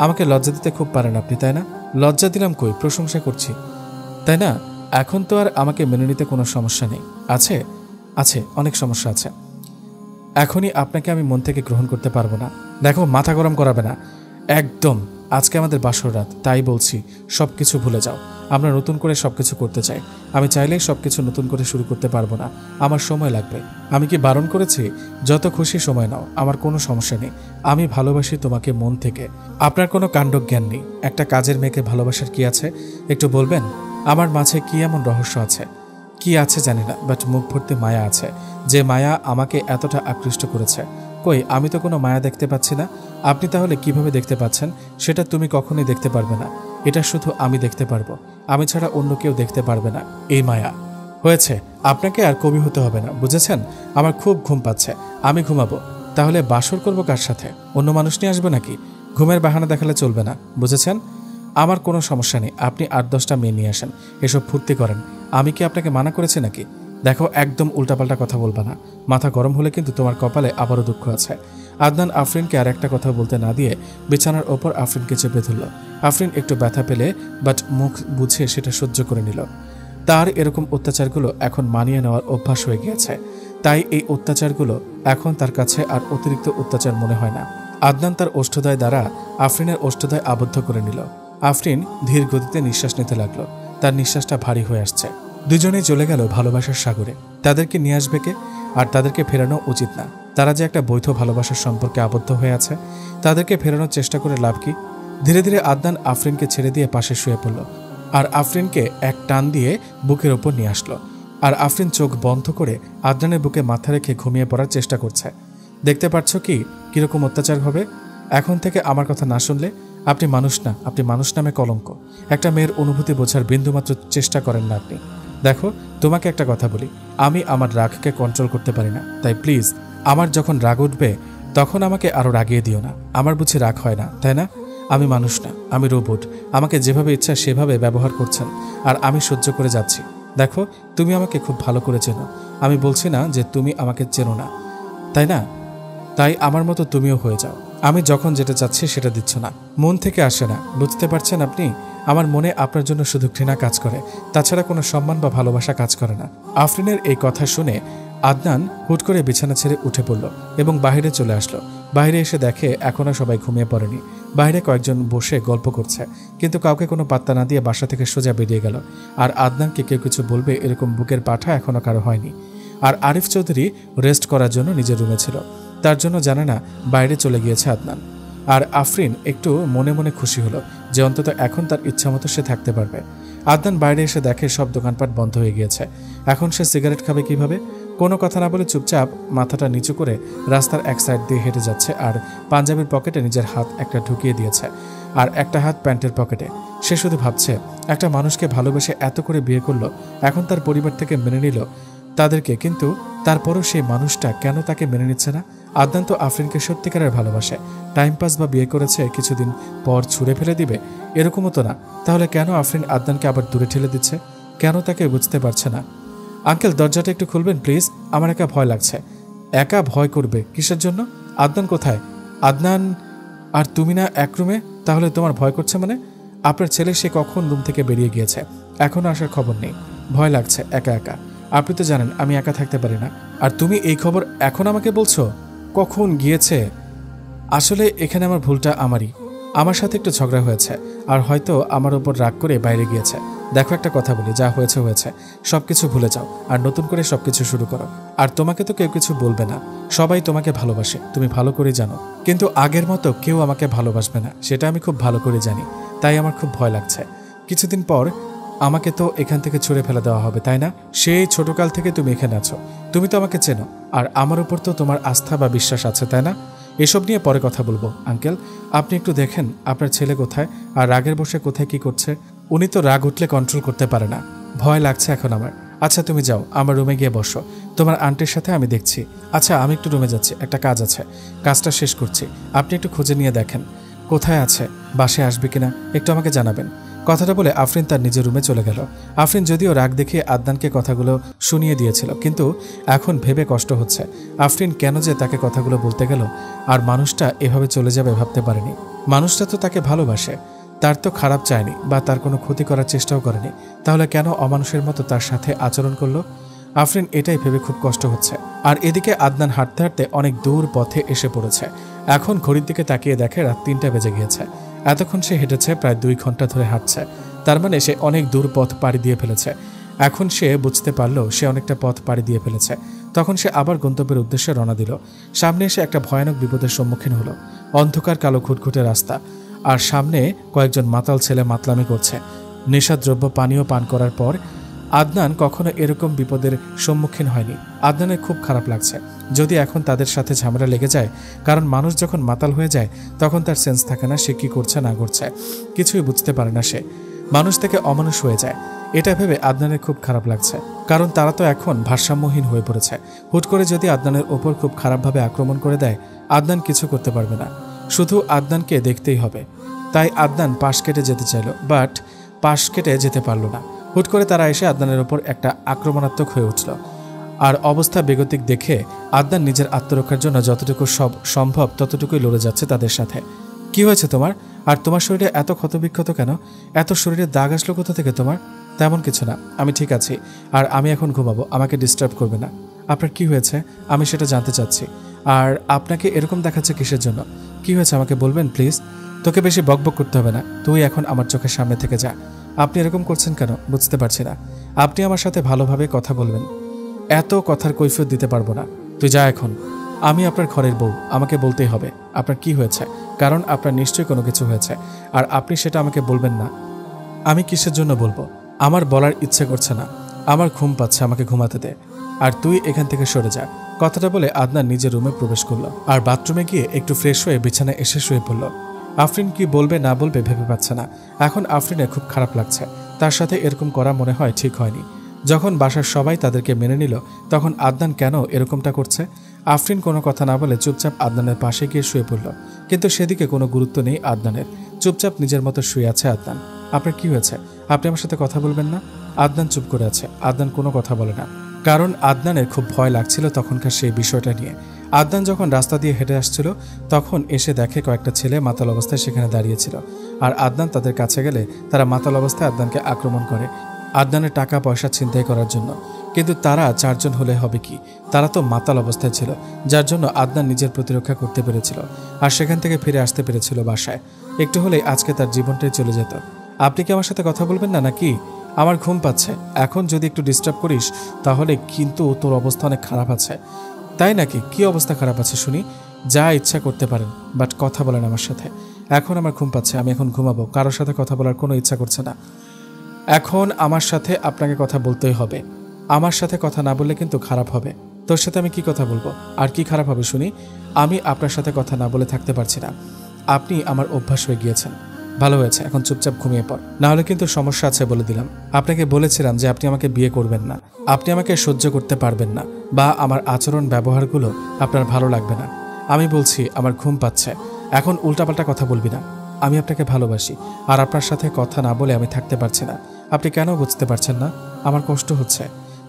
আমাকে লজ্জা দিতে খুব পারেন আপনি, তাই না? লজ্জা দিলাম কই, প্রশংসা করছি, তাই না? এখন তো আর আমাকে মেনে নিতে কোনো সমস্যা নেই। আছে আছে, অনেক সমস্যা আছে। এখনই আপনাকে আমি মন থেকে গ্রহণ করতে পারবো না। দেখো, মাথা গরম করাবে না একদম। আজকে আমাদের বাসর রাত, তাই বলছি সব কিছু ভুলে যাও। আমরা নতুন করে সব কিছু করতে চাই। আমি চাইলেই সব কিছু নতুন করে শুরু করতে পারবো না, আমার সময় লাগবে। আমি কি বারণ করেছি? যত খুশি সময় নাও, আমার কোনো সমস্যা নেই। আমি ভালোবাসি তোমাকে মন থেকে। আপনার কোনো কাণ্ডজ্ঞান নেই। একটা কাজের মেয়েকে ভালোবাসার কি আছে একটু বলবেন? আমার মাঝে কি এমন রহস্য আছে, কি আছে জানি না, বাট মুখ ভর্তি মায়া আছে, যে মায়া আমাকে এতটা আকৃষ্ট করেছে। কই, আমি তো কোনো মায়া দেখতে পাচ্ছি না। আপনি তাহলে কিভাবে দেখতে পাচ্ছেন সেটা তুমি কখনোই দেখতে পারবে না। এটা শুধু আমি দেখতে পারবো, আমি ছাড়া অন্য কেউ দেখতে পারবে না এই মায়া। হয়েছে, আপনাকে আর কবি হতে হবে না, বুঝেছেন? আমার খুব ঘুম পাচ্ছে, আমি ঘুমাবো। তাহলে বাসর করবো কার সাথে? অন্য মানুষ নিয়ে আসবো নাকি? ঘুমের বাহানা দেখালে চলবে না, বুঝেছেন? আমার কোনো সমস্যা নেই, আপনি 8-10টা মেয়ে নিয়ে আসেন, এসব ফুর্তি করেন। আমি কি আপনাকে মানা করেছি নাকি? দেখো, একদম উল্টাপাল্টা কথা বলবা না, মাথা গরম হলে কিন্তু তোমার কপালে আবারও দুঃখ আছে। আদনান আফরিনকে আর একটা কথা বলতে না দিয়ে বিছানার ওপর আফরিনকে চেপে ধরল। আফরিন একটু ব্যথা পেলে বাট মুখ বুঝে সেটা সহ্য করে নিল। তার এরকম অত্যাচারগুলো এখন মানিয়ে নেওয়ার অভ্যাস হয়ে গিয়েছে, তাই এই অত্যাচারগুলো এখন তার কাছে আর অতিরিক্ত অত্যাচার মনে হয় না। আদনান তার ওষ্ঠদ্বয় দ্বারা আফরিনের ওষ্ঠদ্বয় আবদ্ধ করে নিল। আফরিন ধীর গতিতে নিঃশ্বাস নিতে লাগলো, তার নিঃশ্বাসটা ভারী হয়ে আসছে। দুজনেই চলে গেল ভালোবাসার সাগরে। তাদেরকে নিয়ে আসবে কে? আর তাদেরকে ফেরানো উচিত না। তারা যে একটা বৈধ ভালোবাসার সম্পর্কে আবদ্ধ হয়ে আছে, তাদেরকে ফেরানোর চেষ্টা করে লাভ কি? ধীরে ধীরে আদনান আফরিনকে ছেড়ে দিয়ে পাশে শুয়ে পড়ল আর আফরিনকে এক টান দিয়ে বুকের ওপর নিয়ে আসলো। আর আফরিন চোখ বন্ধ করে আদনানের বুকে মাথা রেখে ঘুমিয়ে পড়ার চেষ্টা করছে। দেখতে পাচ্ছ কি কিরকম অত্যাচার হবে? এখন থেকে আমার কথা না শুনলে আপনি মানুষ না, আপনি মানুষ নামে কলঙ্ক। একটা মেয়ের অনুভূতি বোঝার বিন্দুমাত্র চেষ্টা করেন না আপনি। দেখো, তোমাকে একটা কথা বলি, আমি আমার রাগকে কন্ট্রোল করতে পারি না, তাই প্লিজ আমার যখন রাগ উঠবে তখন আমাকে আরও রাগিয়ে দিও না। আমার বুঝি রাগ হয় না, তাই না? আমি মানুষ না, আমি রোবট। আমাকে যেভাবে ইচ্ছা সেভাবে ব্যবহার করছেন আর আমি সহ্য করে যাচ্ছি। দেখো, তুমি আমাকে খুব ভালো করে চেনো, আমি বলছি না যে তুমি আমাকে চেনো না, তাই না? তাই আমার মতো তুমিও হয়ে যাও। আমি যখন যেটা চাচ্ছি সেটা দিচ্ছ না, মন থেকে আসে না, বুঝতে পারছেন আপনি? আমার মনে আপনার জন্য শুধু ঘৃণা কাজ করে, তাছাড়া কোনো সম্মান বা ভালোবাসা কাজ করে না। আফরিনের এই কথা শুনে আদনান হুট করে বিছানা ছেড়ে উঠে পড়ল এবং বাইরে চলে আসলো। বাইরে এসে দেখে এখনও সবাই ঘুমিয়ে পড়েনি। বাইরে কয়েকজন বসে গল্প করছে, কিন্তু কাউকে কোনো পাত্তা না দিয়ে বাসা থেকে সোজা বেরিয়ে গেল। আর আদনানকে কেউ কিছু বলবে এরকম বুকের পাঠা এখনও কারো হয়নি। আর আরিফ চৌধুরী রেস্ট করার জন্য নিজের রুমে ছিল, তার জন্য জানে না বাইরে চলে গিয়েছে আদনান। আর আফরিন একটু মনে মনে খুশি হলো যে অন্তত এখন তার ইচ্ছা মতো সে থাকতে পারবে। আদনান বাইরে এসে দেখে সব দোকানপাট বন্ধ হয়ে গিয়েছে। এখন সে সিগারেট খাবে কিভাবে? কোনো কথা না বলে চুপচাপ মাথাটা নিচু করে রাস্তার এক সাইড দিয়ে হেঁটে যাচ্ছে আর পাঞ্জাবির পকেটে নিজের হাত একটা ঢুকিয়ে দিয়েছে আর একটা হাত প্যান্টের পকেটে। সে শুধু ভাবছে, একটা মানুষকে ভালোবেসে এত করে বিয়ে করলো, এখন তার পরিবার থেকে মেনে নিল তাদেরকে, কিন্তু তারপরও সেই মানুষটা কেন তাকে মেনে নিচ্ছে না? আদনান তো আফরিনকে সত্যিকারের ভালোবাসে, টাইম পাস বা বিয়ে করেছে কিছুদিন পর ছুঁড়ে ফেলে দিবে এরকমও তো না। তাহলে কেন আফরিন আদনানকে আবার দূরে ঠেলে দিচ্ছে? কেন তাকে বুঝতে পারছে না? আঙ্কেল, দরজাটা একটু খুলবেন প্লিজ, আমার একা ভয় লাগছে। একা ভয় করবে কিসের জন্য? আদনান কোথায়? আদনান আর তুমি না এক রুমে, তাহলে তোমার ভয় করছে মানে? আপনার ছেলে সে কখন রুম থেকে বেরিয়ে গিয়েছে, এখনও আসার খবর নেই। ভয় লাগছে একা একা। আপনি তো জানেন আমি একা থাকতে পারি না, আর তুমি এই খবর এখন আমাকে বলছো? কখন গিয়েছে? আসলে এখানে আমার ভুলটা আমারই। আমার সাথে একটু ঝগড়া হয়েছে আর হয়তো আমার ওপর রাগ করে বাইরে গিয়েছে। দেখো, একটা কথা বলি, যা হয়েছে হয়েছে, সবকিছু ভুলে যাও আর নতুন করে সবকিছু শুরু করো। আর তোমাকে তো কেউ কিছু বলবে না, সবাই তোমাকে ভালোবাসে, তুমি ভালো করে জানো। কিন্তু আগের মতো কেউ আমাকে ভালোবাসবে না, সেটা আমি খুব ভালো করে জানি। তাই আমার খুব ভয় লাগছে। কিছুদিন পর আমাকে তো এখান থেকে ছুঁড়ে ফেলে দেওয়া হবে, তাই না? সেই ছোটকাল থেকে তুমি এখানে আছো, তুমি তো আমাকে চেনো, আর আমার উপর তো তোমার আস্থা বা বিশ্বাস আছে, তাই না? এসব নিয়ে পরে কথা বলবো। আঙ্কেল, আপনি একটু দেখেন আপনার ছেলে কোথায় আর রাগের বসে কোথায় কি করছে। উনি তো রাগ উঠলে কন্ট্রোল করতে পারে না। ভয় লাগছে এখন আমার। আচ্ছা, তুমি যাও, আমার রুমে গিয়ে বসো, তোমার আন্টির সাথে আমি দেখছি। আচ্ছা, আমি একটু রুমে যাচ্ছি, একটা কাজ আছে, কাজটা শেষ করছি। আপনি একটু খুঁজে নিয়ে দেখেন কোথায় আছে, বাসায় আসবে কিনা একটু আমাকে জানাবেন। কথাটা বলে আফরিন তার নিজের রুমে চলে গেল। আফরিন যদিও রাগ দেখিয়ে আদনানকে কথাগুলো শুনিয়ে দিয়েছিল, কিন্তু এখন ভেবে কষ্ট হচ্ছে আফরিন কেন যে তাকে কথাগুলো বলতে গেল। আর মানুষটা এভাবে চলে যাবে ভাবতে পারেনি। মানুষটা তো তাকে ভালোবাসে, তার তো খারাপ চায়নি বা তার কোনো ক্ষতি করার চেষ্টাও করেনি, তাহলে কেন অমানুষের মতো তার সাথে আচরণ করলো? আফরিন এটাই ভেবে খুব কষ্ট হচ্ছে। আর এদিকে আদনান হাঁটতে হাঁটতে অনেক দূর পথে এসে পড়েছে। এখন ঘড়ির দিকে তাকিয়ে দেখে রাত 3টা বেজে গিয়েছে। এতক্ষণ সে হেঁটেছে, প্রায় 2 ঘন্টা ধরে হাঁটছে, তার মানে সে অনেক দূর পথ পাড়ি দিয়ে ফেলেছে। এখন সে বুঝতে পারল সে অনেকটা পথ পাড়ি দিয়ে ফেলেছে। তখন সে আবার গন্তব্যের উদ্দেশ্যে রওনা দিল। সামনে এসে একটা ভয়ানক বিপদের সম্মুখীন হলো। অন্ধকার কালো ঘুটঘুটে রাস্তা, আর সামনে কয়েকজন মাতাল ছেলে মাতলামি করছে। নেশাদ্রব্য পানীয় পান করার পর আদনান কখনো এরকম বিপদের সম্মুখীন হয়নি। আদনানের খুব খারাপ লাগছে। যদি এখন তাদের সাথে ঝামেলা লেগে যায়, কারণ মানুষ যখন মাতাল হয়ে যায় তখন তার সেন্স থাকে না, সে কি করছে না করছে কিছুই বুঝতে পারে না, সে মানুষ থেকে অমানুষ হয়ে যায়। এটা ভেবে আদনানের খুব খারাপ লাগছে, কারণ তারা তো এখন ভারসাম্যহীন হয়ে পড়েছে। হুট করে যদি আদনানের ওপর খুব খারাপভাবে আক্রমণ করে দেয়, আদনান কিছু করতে পারবে না, শুধু আদনানকে দেখতেই হবে। তাই আদনান পাশ কেটে যেতে চাইল, বাট পাশ কেটে যেতে পারল না। হুট করে তারা এসে আদনানের ওপর একটা আক্রমণাত্মক হয়ে উঠল। আর অবস্থা বেগতিক দেখে আদনান নিজের আত্মরক্ষার জন্য যতটুকু সম্ভব ততটুকুই লড়ে যাচ্ছে তাদের সাথে। কি হয়েছে তোমার? আর তোমার শরীরে এত ক্ষতবিক্ষত কেন? এত শরীরে দাগ আসলো কোথা থেকে তোমার? তেমন কিছু না, আমি ঠিক আছি। আর আমি এখন ঘুমাবো, আমাকে ডিস্টার্ব করবে না। আপনার কি হয়েছে আমি সেটা জানতে চাচ্ছি। আর আপনাকে এরকম দেখাচ্ছে কিসের জন্য? কি হয়েছে আমাকে বলবেন প্লিজ? তোকে বেশি বকবক করতে হবে না, তুই এখন আমার চোখের সামনে থেকে যা। আপনি এরকম করছেন কেন বুঝতে পারছি না। আপনি আমার সাথে ভালোভাবে কথা বলবেন, এত কথার কৈফিয়ত দিতে পারবো না। তুই যা এখন। আমি আপনার ঘরের বউ, আমাকে বলতেই হবে আপনার কি হয়েছে, কারণ আপনার নিশ্চয়ই কোনো কিছু হয়েছে, আর আপনি সেটা আমাকে বলবেন না। আমি কিসের জন্য বলবো? আমার বলার ইচ্ছে করছে না, আমার ঘুম পাচ্ছে, আমাকে ঘুমাতে দে। আর তুই এখান থেকে সরে যা। কথাটা বলে আদনান নিজের রুমে প্রবেশ করলো আর বাথরুমে গিয়ে একটু ফ্রেশ হয়ে বিছানায় এসে শুয়ে পড়ল। আফরিন কি বলবে না বলবে ভেবে পাচ্ছে না। এখন আফরিনের খুব খারাপ লাগছে, তার সাথে এরকম করা মনে হয় ঠিক হয়নি। যখন বাসার সবাই তাদেরকে মেনে নিল, তখন আদনান কেন এরকমটা করছে? আফরিন কোনো কথা না বলে চুপচাপ আদনানের পাশে গিয়ে শুয়ে পড়ল, কিন্তু সেদিকে কোনো গুরুত্ব নেই আদনানের। চুপচাপ নিজের মতো শুয়ে আছে আদনান। আপনার কি হয়েছে? আপনি আমার সাথে কথা বলবেন না? আদনান চুপ করে আছে। আদনান কোনো কথা বলে না, কারণ আদনানের খুব ভয় লাগছিল তখনকার সেই বিষয়টা নিয়ে। আদনান যখন রাস্তা দিয়ে হেঁটে আসছিল, তখন এসে দেখে কয়েকটা ছেলে মাতাল অবস্থায় সেখানে দাঁড়িয়েছিল। আর আদনান তাদের কাছে গেলে তারা মাতাল অবস্থায় আদনানকে আক্রমণ করে, আদনানের টাকা পয়সা ছিনতাই করার জন্য। কিন্তু তারা চারজন হলে হবে কি, তারা তো মাতাল অবস্থায় ছিল, যার জন্য আদনান নিজের প্রতিরক্ষা করতে পেরেছিল আর সেখান থেকে ফিরে আসতে পেরেছিল বাসায়। একটু হলেই আজকে তার জীবনটাই চলে যেত। আপনি কি আমার সাথে কথা বলবেন না নাকি? আমার ঘুম পাচ্ছে, এখন যদি একটু ডিস্টার্ব করিস তাহলে কিন্তু তোর অবস্থা অনেক খারাপ আছে। তাই নাকি? কি অবস্থা খারাপ আছে শুনি? যা ইচ্ছা করতে পারেন, বাট কথা বলেন আমার সাথে। এখন আমার ঘুম পাচ্ছে, আমি এখন ঘুমাবো, কারোর সাথে কথা বলার কোনো ইচ্ছা করছে না। এখন আমার সাথে আপনাকে কথা বলতেই হবে, আমার সাথে কথা না বললে কিন্তু খারাপ হবে। তোর সাথে আমি কি কথা বলবো? আর কি খারাপ হবে শুনি? আমি আপনার সাথে কথা না বলে থাকতে পারছি না, আপনি আমার অভ্যাস হয়ে গিয়েছেন। ভালো হয়েছে, এখন চুপচাপ ঘুমিয়ে পড়, না হলে কিন্তু সমস্যা আছে বলে দিলাম। আপনাকে বলেছিলাম যে আপনি আমাকে বিয়ে করবেন না, আপনি আমাকে সহ্য করতে পারবেন না, বা আমার আচরণ ব্যবহারগুলো আপনার ভালো লাগবে না। আমি বলছি আমার ঘুম পাচ্ছে, এখন উল্টাপাল্টা কথা বলবি না। আমি আপনাকে ভালোবাসি, আর আপনার সাথে কথা না বলে আমি থাকতে পারছি না। আপনি কেন বুঝতে পারছেন না? আমার কষ্ট হচ্ছে,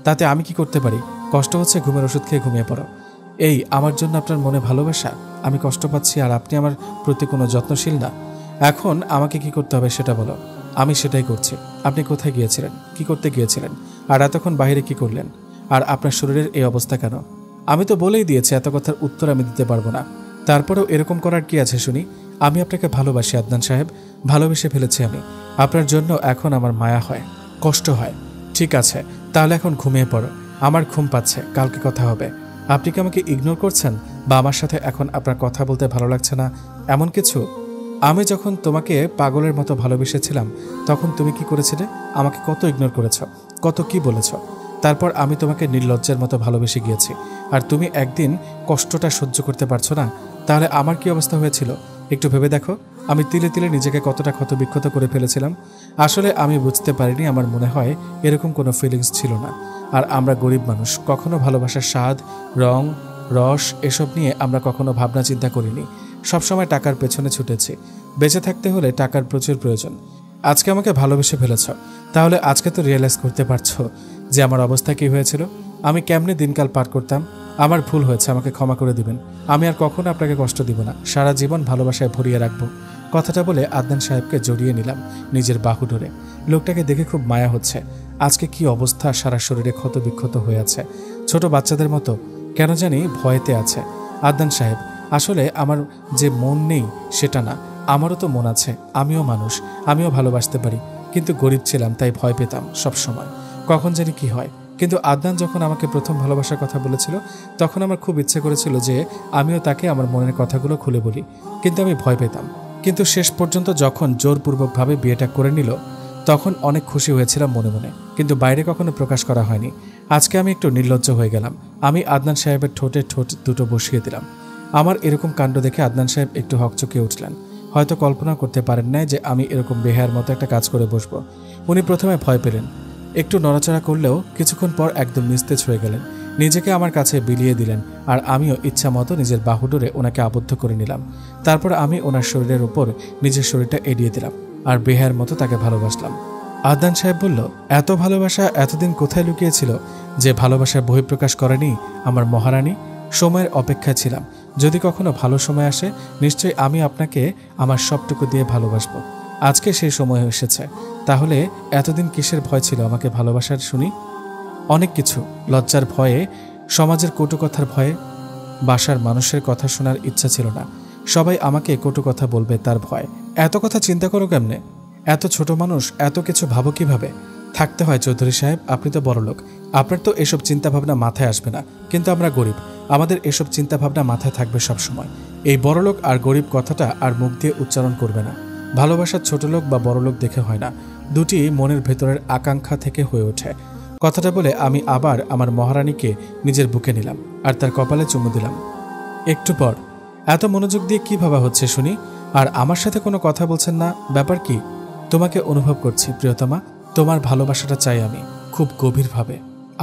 তাতে আমি কি করতে পারি? কষ্ট হচ্ছে, ঘুমের ওষুধ খেয়ে ঘুমিয়ে পড়ো। এই আমার জন্য আপনার মনে ভালোবাসা? আমি কষ্ট পাচ্ছি আর আপনি আমার প্রতি কোনো যত্নশীল না। এখন আমাকে কি করতে হবে সেটা বলো, আমি সেটাই করছি। আপনি কোথায় গিয়েছিলেন, কি করতে গিয়েছিলেন, আর এতক্ষণ বাইরে কি করলেন? আর আপনার শরীরের এই অবস্থা কেন? আমি তো বলেই দিয়েছি এত কথার উত্তর আমি দিতে পারবো না। তারপরেও এরকম করার কি আছে শুনি? আমি আপনাকে ভালোবাসি আদনান সাহেব, ভালোবেসে ফেলেছি আমি। আপনার জন্য এখন আমার মায়া হয়, কষ্ট হয়। ঠিক আছে, তাহলে এখন ঘুমিয়ে পড়ো, আমার ঘুম পাচ্ছে, কালকে কথা হবে। আপনি কি আমাকে ইগনোর করছেন, বা আমার সাথে এখন আপনার কথা বলতে ভালো লাগছে না এমন কিছু? আমি যখন তোমাকে পাগলের মতো ভালোবেসেছিলাম তখন তুমি কি করেছিলে? আমাকে কত ইগনোর করেছ, কত কি বলেছ। তারপর আমি তোমাকে নির্লজ্জের মতো ভালোবেসে গিয়েছি, আর তুমি একদিন কষ্টটা সহ্য করতে পারছো না। তাহলে আমার কি অবস্থা হয়েছিল একটু ভেবে দেখো। আমি তিলে তিলে নিজেকে কতটা ক্ষতবিক্ষত করে ফেলেছিলাম। আসলে আমি বুঝতে পারিনি, আমার মনে হয় এরকম কোনো ফিলিংস ছিল না। আর আমরা গরিব মানুষ, কখনো ভালোবাসার স্বাদ, রং, রস এসব নিয়ে আমরা কখনো ভাবনা চিন্তা করিনি। সবসময় টাকার পেছনে ছুটেছি। বেঁচে থাকতে হলে টাকার প্রচুর প্রয়োজন। আজকে আমাকে ভালোবেসে ফেলেছ, তাহলে আজকে তো রিয়েলাইজ করতে পারছো যে আমার অবস্থা কি হয়েছিল, আমি কেমনে দিনকাল পার করতাম। আমার ভুল হয়েছে, আমাকে ক্ষমা করে দিবেন। আমি আর কখনো আপনাকে কষ্ট দিব না, সারা জীবন ভালোবাসায় ভরিয়ে রাখবো। কথাটা বলে আদনান সাহেবকে জড়িয়ে নিলাম নিজের বাহু ধরে। লোকটাকে দেখে খুব মায়া হচ্ছে। আজকে কি অবস্থা, সারা শরীরে ক্ষত বিক্ষত হয়ে আছে, ছোট বাচ্চাদের মতো কেন জানি ভয়েতে আছে। আদনান সাহেব, আসলে আমার যে মন নেই সেটা না, আমারও তো মন আছে, আমিও মানুষ, আমিও ভালোবাসতে পারি, কিন্তু গরিব ছিলাম তাই ভয় পেতাম সব সময়, কখন জানি কি হয়। কিন্তু আদনান যখন আমাকে প্রথম ভালোবাসার কথা বলেছিল তখন আমার খুব ইচ্ছে করেছিল যে আমিও তাকে আমার মনের কথাগুলো খুলে বলি, কিন্তু আমি ভয় পেতাম। কিন্তু শেষ পর্যন্ত যখন জোরপূর্বকভাবে বিয়েটা করে নিল তখন অনেক খুশি হয়েছিলাম মনে মনে, কিন্তু বাইরে কখনো প্রকাশ করা হয়নি। আজকে আমি একটু নির্লজ্জ হয়ে গেলাম। আমি আদনান সাহেবের ঠোঁটে ঠোঁট দুটো বসিয়ে দিলাম। আমার এরকম কাণ্ড দেখে আদনান সাহেব একটু হকচকিয়ে উঠলেন। হয়তো কল্পনা করতে পারেন নাই যে আমি এরকম বেহায়ার মতো একটা কাজ করে বসবো। উনি প্রথমে ভয় পেলেন, একটু নড়াচড়া করলেও কিছুক্ষণ পর একদম নিস্তেজ হয়ে গেলেন। নিজেকে আমার কাছে বিলিয়ে দিলেন, আর আমিও ইচ্ছা মতো নিজের বাহুডোরে ওনাকে আবদ্ধ করে নিলাম। তারপর আমি ওনার শরীরের উপর নিজের শরীরটা এড়িয়ে দিলাম আর বেহায়ার মতো তাকে ভালোবাসলাম। আদনান সাহেব বলল, এত ভালোবাসা এতদিন কোথায় লুকিয়েছিল যে ভালোবাসার বহিঃপ্রকাশ করেনি আমার মহারানী? সময়ের অপেক্ষায় ছিলাম, যদি কখনো ভালো সময় আসে নিশ্চয়ই আমি আপনাকে আমার সবটুকু দিয়ে ভালোবাসবো। আজকে সেই সময় এসেছে। তাহলে এতদিন কিসের ভয় ছিল আমাকে ভালোবাসার শুনি? অনেক কিছু, লজ্জার ভয়ে, সমাজের কটু কথার ভয়ে। বাসার মানুষের কথা শোনার ইচ্ছা ছিল না, সবাই আমাকে কটু কথা বলবে তার ভয়। এত কথা চিন্তা করো কেমনে? এত ছোট মানুষ, এত কিছু ভাবো কিভাবে? থাকতে হয় চৌধুরী সাহেব, আপনি তো বড়লোক, আপনার তো এসব চিন্তাভাবনা মাথায় আসবে না। কিন্তু আমরা গরিব, আমাদের এসব চিন্তাভাবনা মাথায় থাকবে সবসময়। এই বড়লোক আর গরিব কথাটা আর মুখ দিয়ে উচ্চারণ করবে না। ভালোবাসার ছোটলোক বা বড়লোক দেখে হয় না, দুটি মনের ভেতরের আকাঙ্ক্ষা থেকে হয়ে ওঠে। কথাটা বলে আমি আবার আমার মহারানীকে নিজের বুকে নিলাম আর তার কপালে চুমু দিলাম। একটু পর, এত মনোযোগ দিয়ে কি ভাবা হচ্ছে শুনি? আর আমার সাথে কোনো কথা বলছেন না, ব্যাপার কি? তোমাকে অনুভব করছি প্রিয়তমা, তোমার ভালোবাসাটা চাই আমি খুব গভীরভাবে।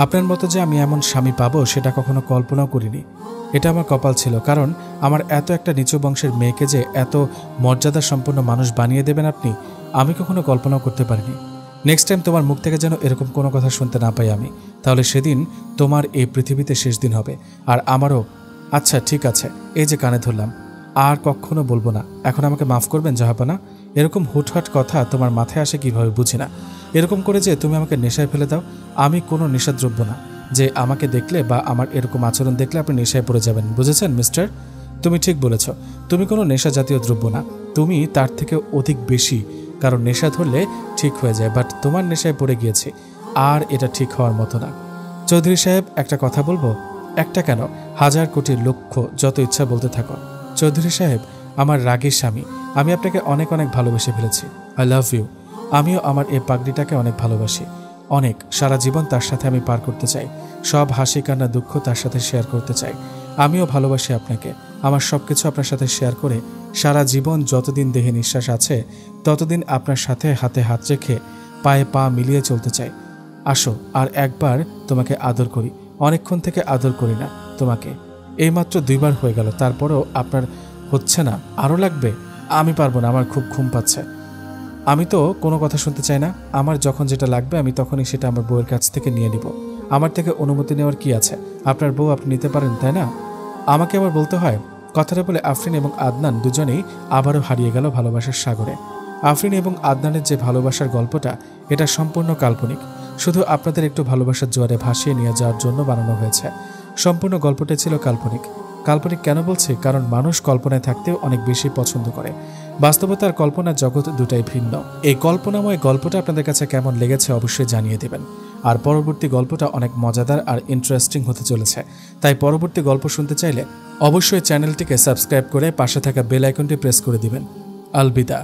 আপনার মতো যে আমি এমন স্বামী পাবো সেটা কখনো কল্পনাও করিনি। এটা আমার কপাল ছিল, কারণ আমার এত একটা নিচু বংশের মেয়েকে যে এত মর্যাদা সম্পন্ন মানুষ বানিয়ে দেবেন আপনি, আমি কখনো কল্পনাও করতে পারিনি। নেক্সট টাইম তোমার মুখ থেকে যেন এরকম কোনো কথা শুনতে না পাই আমি, তাহলে সেদিন তোমার এই পৃথিবীতে শেষ দিন হবে, আর আমারও। আচ্ছা ঠিক আছে, এই যে কানে ধরলাম, আর কখনো বলবো না। এখন আমাকে মাফ করবেন জাহাপনা? এরকম হুটহাট কথা তোমার মাথায় আসে কিভাবে বুঝি না। এরকম করে যে তুমি আমাকে নেশায় ফেলে দাও। আমি কোনো নেশাদ্রব্য না যে আমাকে দেখলে বা আমার এরকম আচরণ দেখলে আপনি নেশায় পড়ে যাবেন, বুঝেছেন মিস্টার? তুমি ঠিক বলেছ, তুমি কোনো নেশা জাতীয় দ্রব্য না, তুমি তার থেকে অধিক বেশি। কারণ নেশা ধরলে ঠিক হয়ে যায়, বাট তোমার নেশায় পড়ে গিয়েছে, আর এটা ঠিক হওয়ার মতো না। চৌধুরী সাহেব, একটা কথা বলবো? একটা কেন, হাজার কোটি লক্ষ, যত ইচ্ছা বলতে থাকো। চৌধুরী সাহেব, আমার রাগের স্বামী, আমি আপনাকে অনেক অনেক ভালোবেসে ফেলেছি। I love you. আমিও আমার এই পাগড়িটাকে অনেক ভালোবাসি, অনেক। সারা জীবন তার সাথে আমি পার করতে চাই, সব হাসি কান্না দুঃখ তার সাথে শেয়ার করতে চাই। আমিও ভালোবাসি আপনাকে, আমার সব কিছু আপনার সাথে শেয়ার করে সারা জীবন যতদিন দেহে নিঃশ্বাস আছে ততদিন আপনার সাথে হাতে হাত রেখে পায়ে পা মিলিয়ে চলতে চাই। আসো, আর একবার তোমাকে আদর করি। অনেকক্ষণ থেকে আদর করি না তোমাকে, এইমাত্র 2 বার হয়ে গেল, তারপরেও আপনার হচ্ছে না? আরও লাগবে? আমি পারবো না, আমার খুব ঘুম পাচ্ছে। আমি তো কোনো কথা শুনতে চাই না, আমার যখন যেটা লাগবে আমি তখনই সেটা আমার বউয়ের কাছ থেকে নিয়ে নিব। আমার থেকে অনুমতি নেওয়ার কি আছে? আপনার বউ, আপনি নিতে পারেন, তাই না? আমাকে আবার বলতে হয়? কথাটা বলে আফরিন এবং আদনান দুজনেই আবারও হারিয়ে গেল ভালোবাসার সাগরে। আফরিন এবং আদনানের যে ভালোবাসার গল্পটা, এটা সম্পূর্ণ কাল্পনিক, শুধু আপনাদের একটু ভালোবাসার জোয়ারে ভাসিয়ে নিয়ে যাওয়ার জন্য বানানো হয়েছে। সম্পূর্ণ গল্পটা ছিল কাল্পনিক। কাল্পনিক কেন বলছি? কারণ মানুষ কল্পনায় থাকতেও অনেক বেশি পছন্দ করে। বাস্তবতা আর কল্পনার জগৎ দুটাই ভিন্ন। এই কল্পনাময় গল্পটা আপনাদের কাছে কেমন লেগেছে অবশ্যই জানিয়ে দেবেন। আর পরবর্তী গল্পটা অনেক মজাদার আর ইন্টারেস্টিং হতে চলেছে, তাই পরবর্তী গল্প শুনতে চাইলে অবশ্যই চ্যানেলটিকে সাবস্ক্রাইব করে পাশে থাকা বেল আইকনটি প্রেস করে দিবেন। আলবিদা।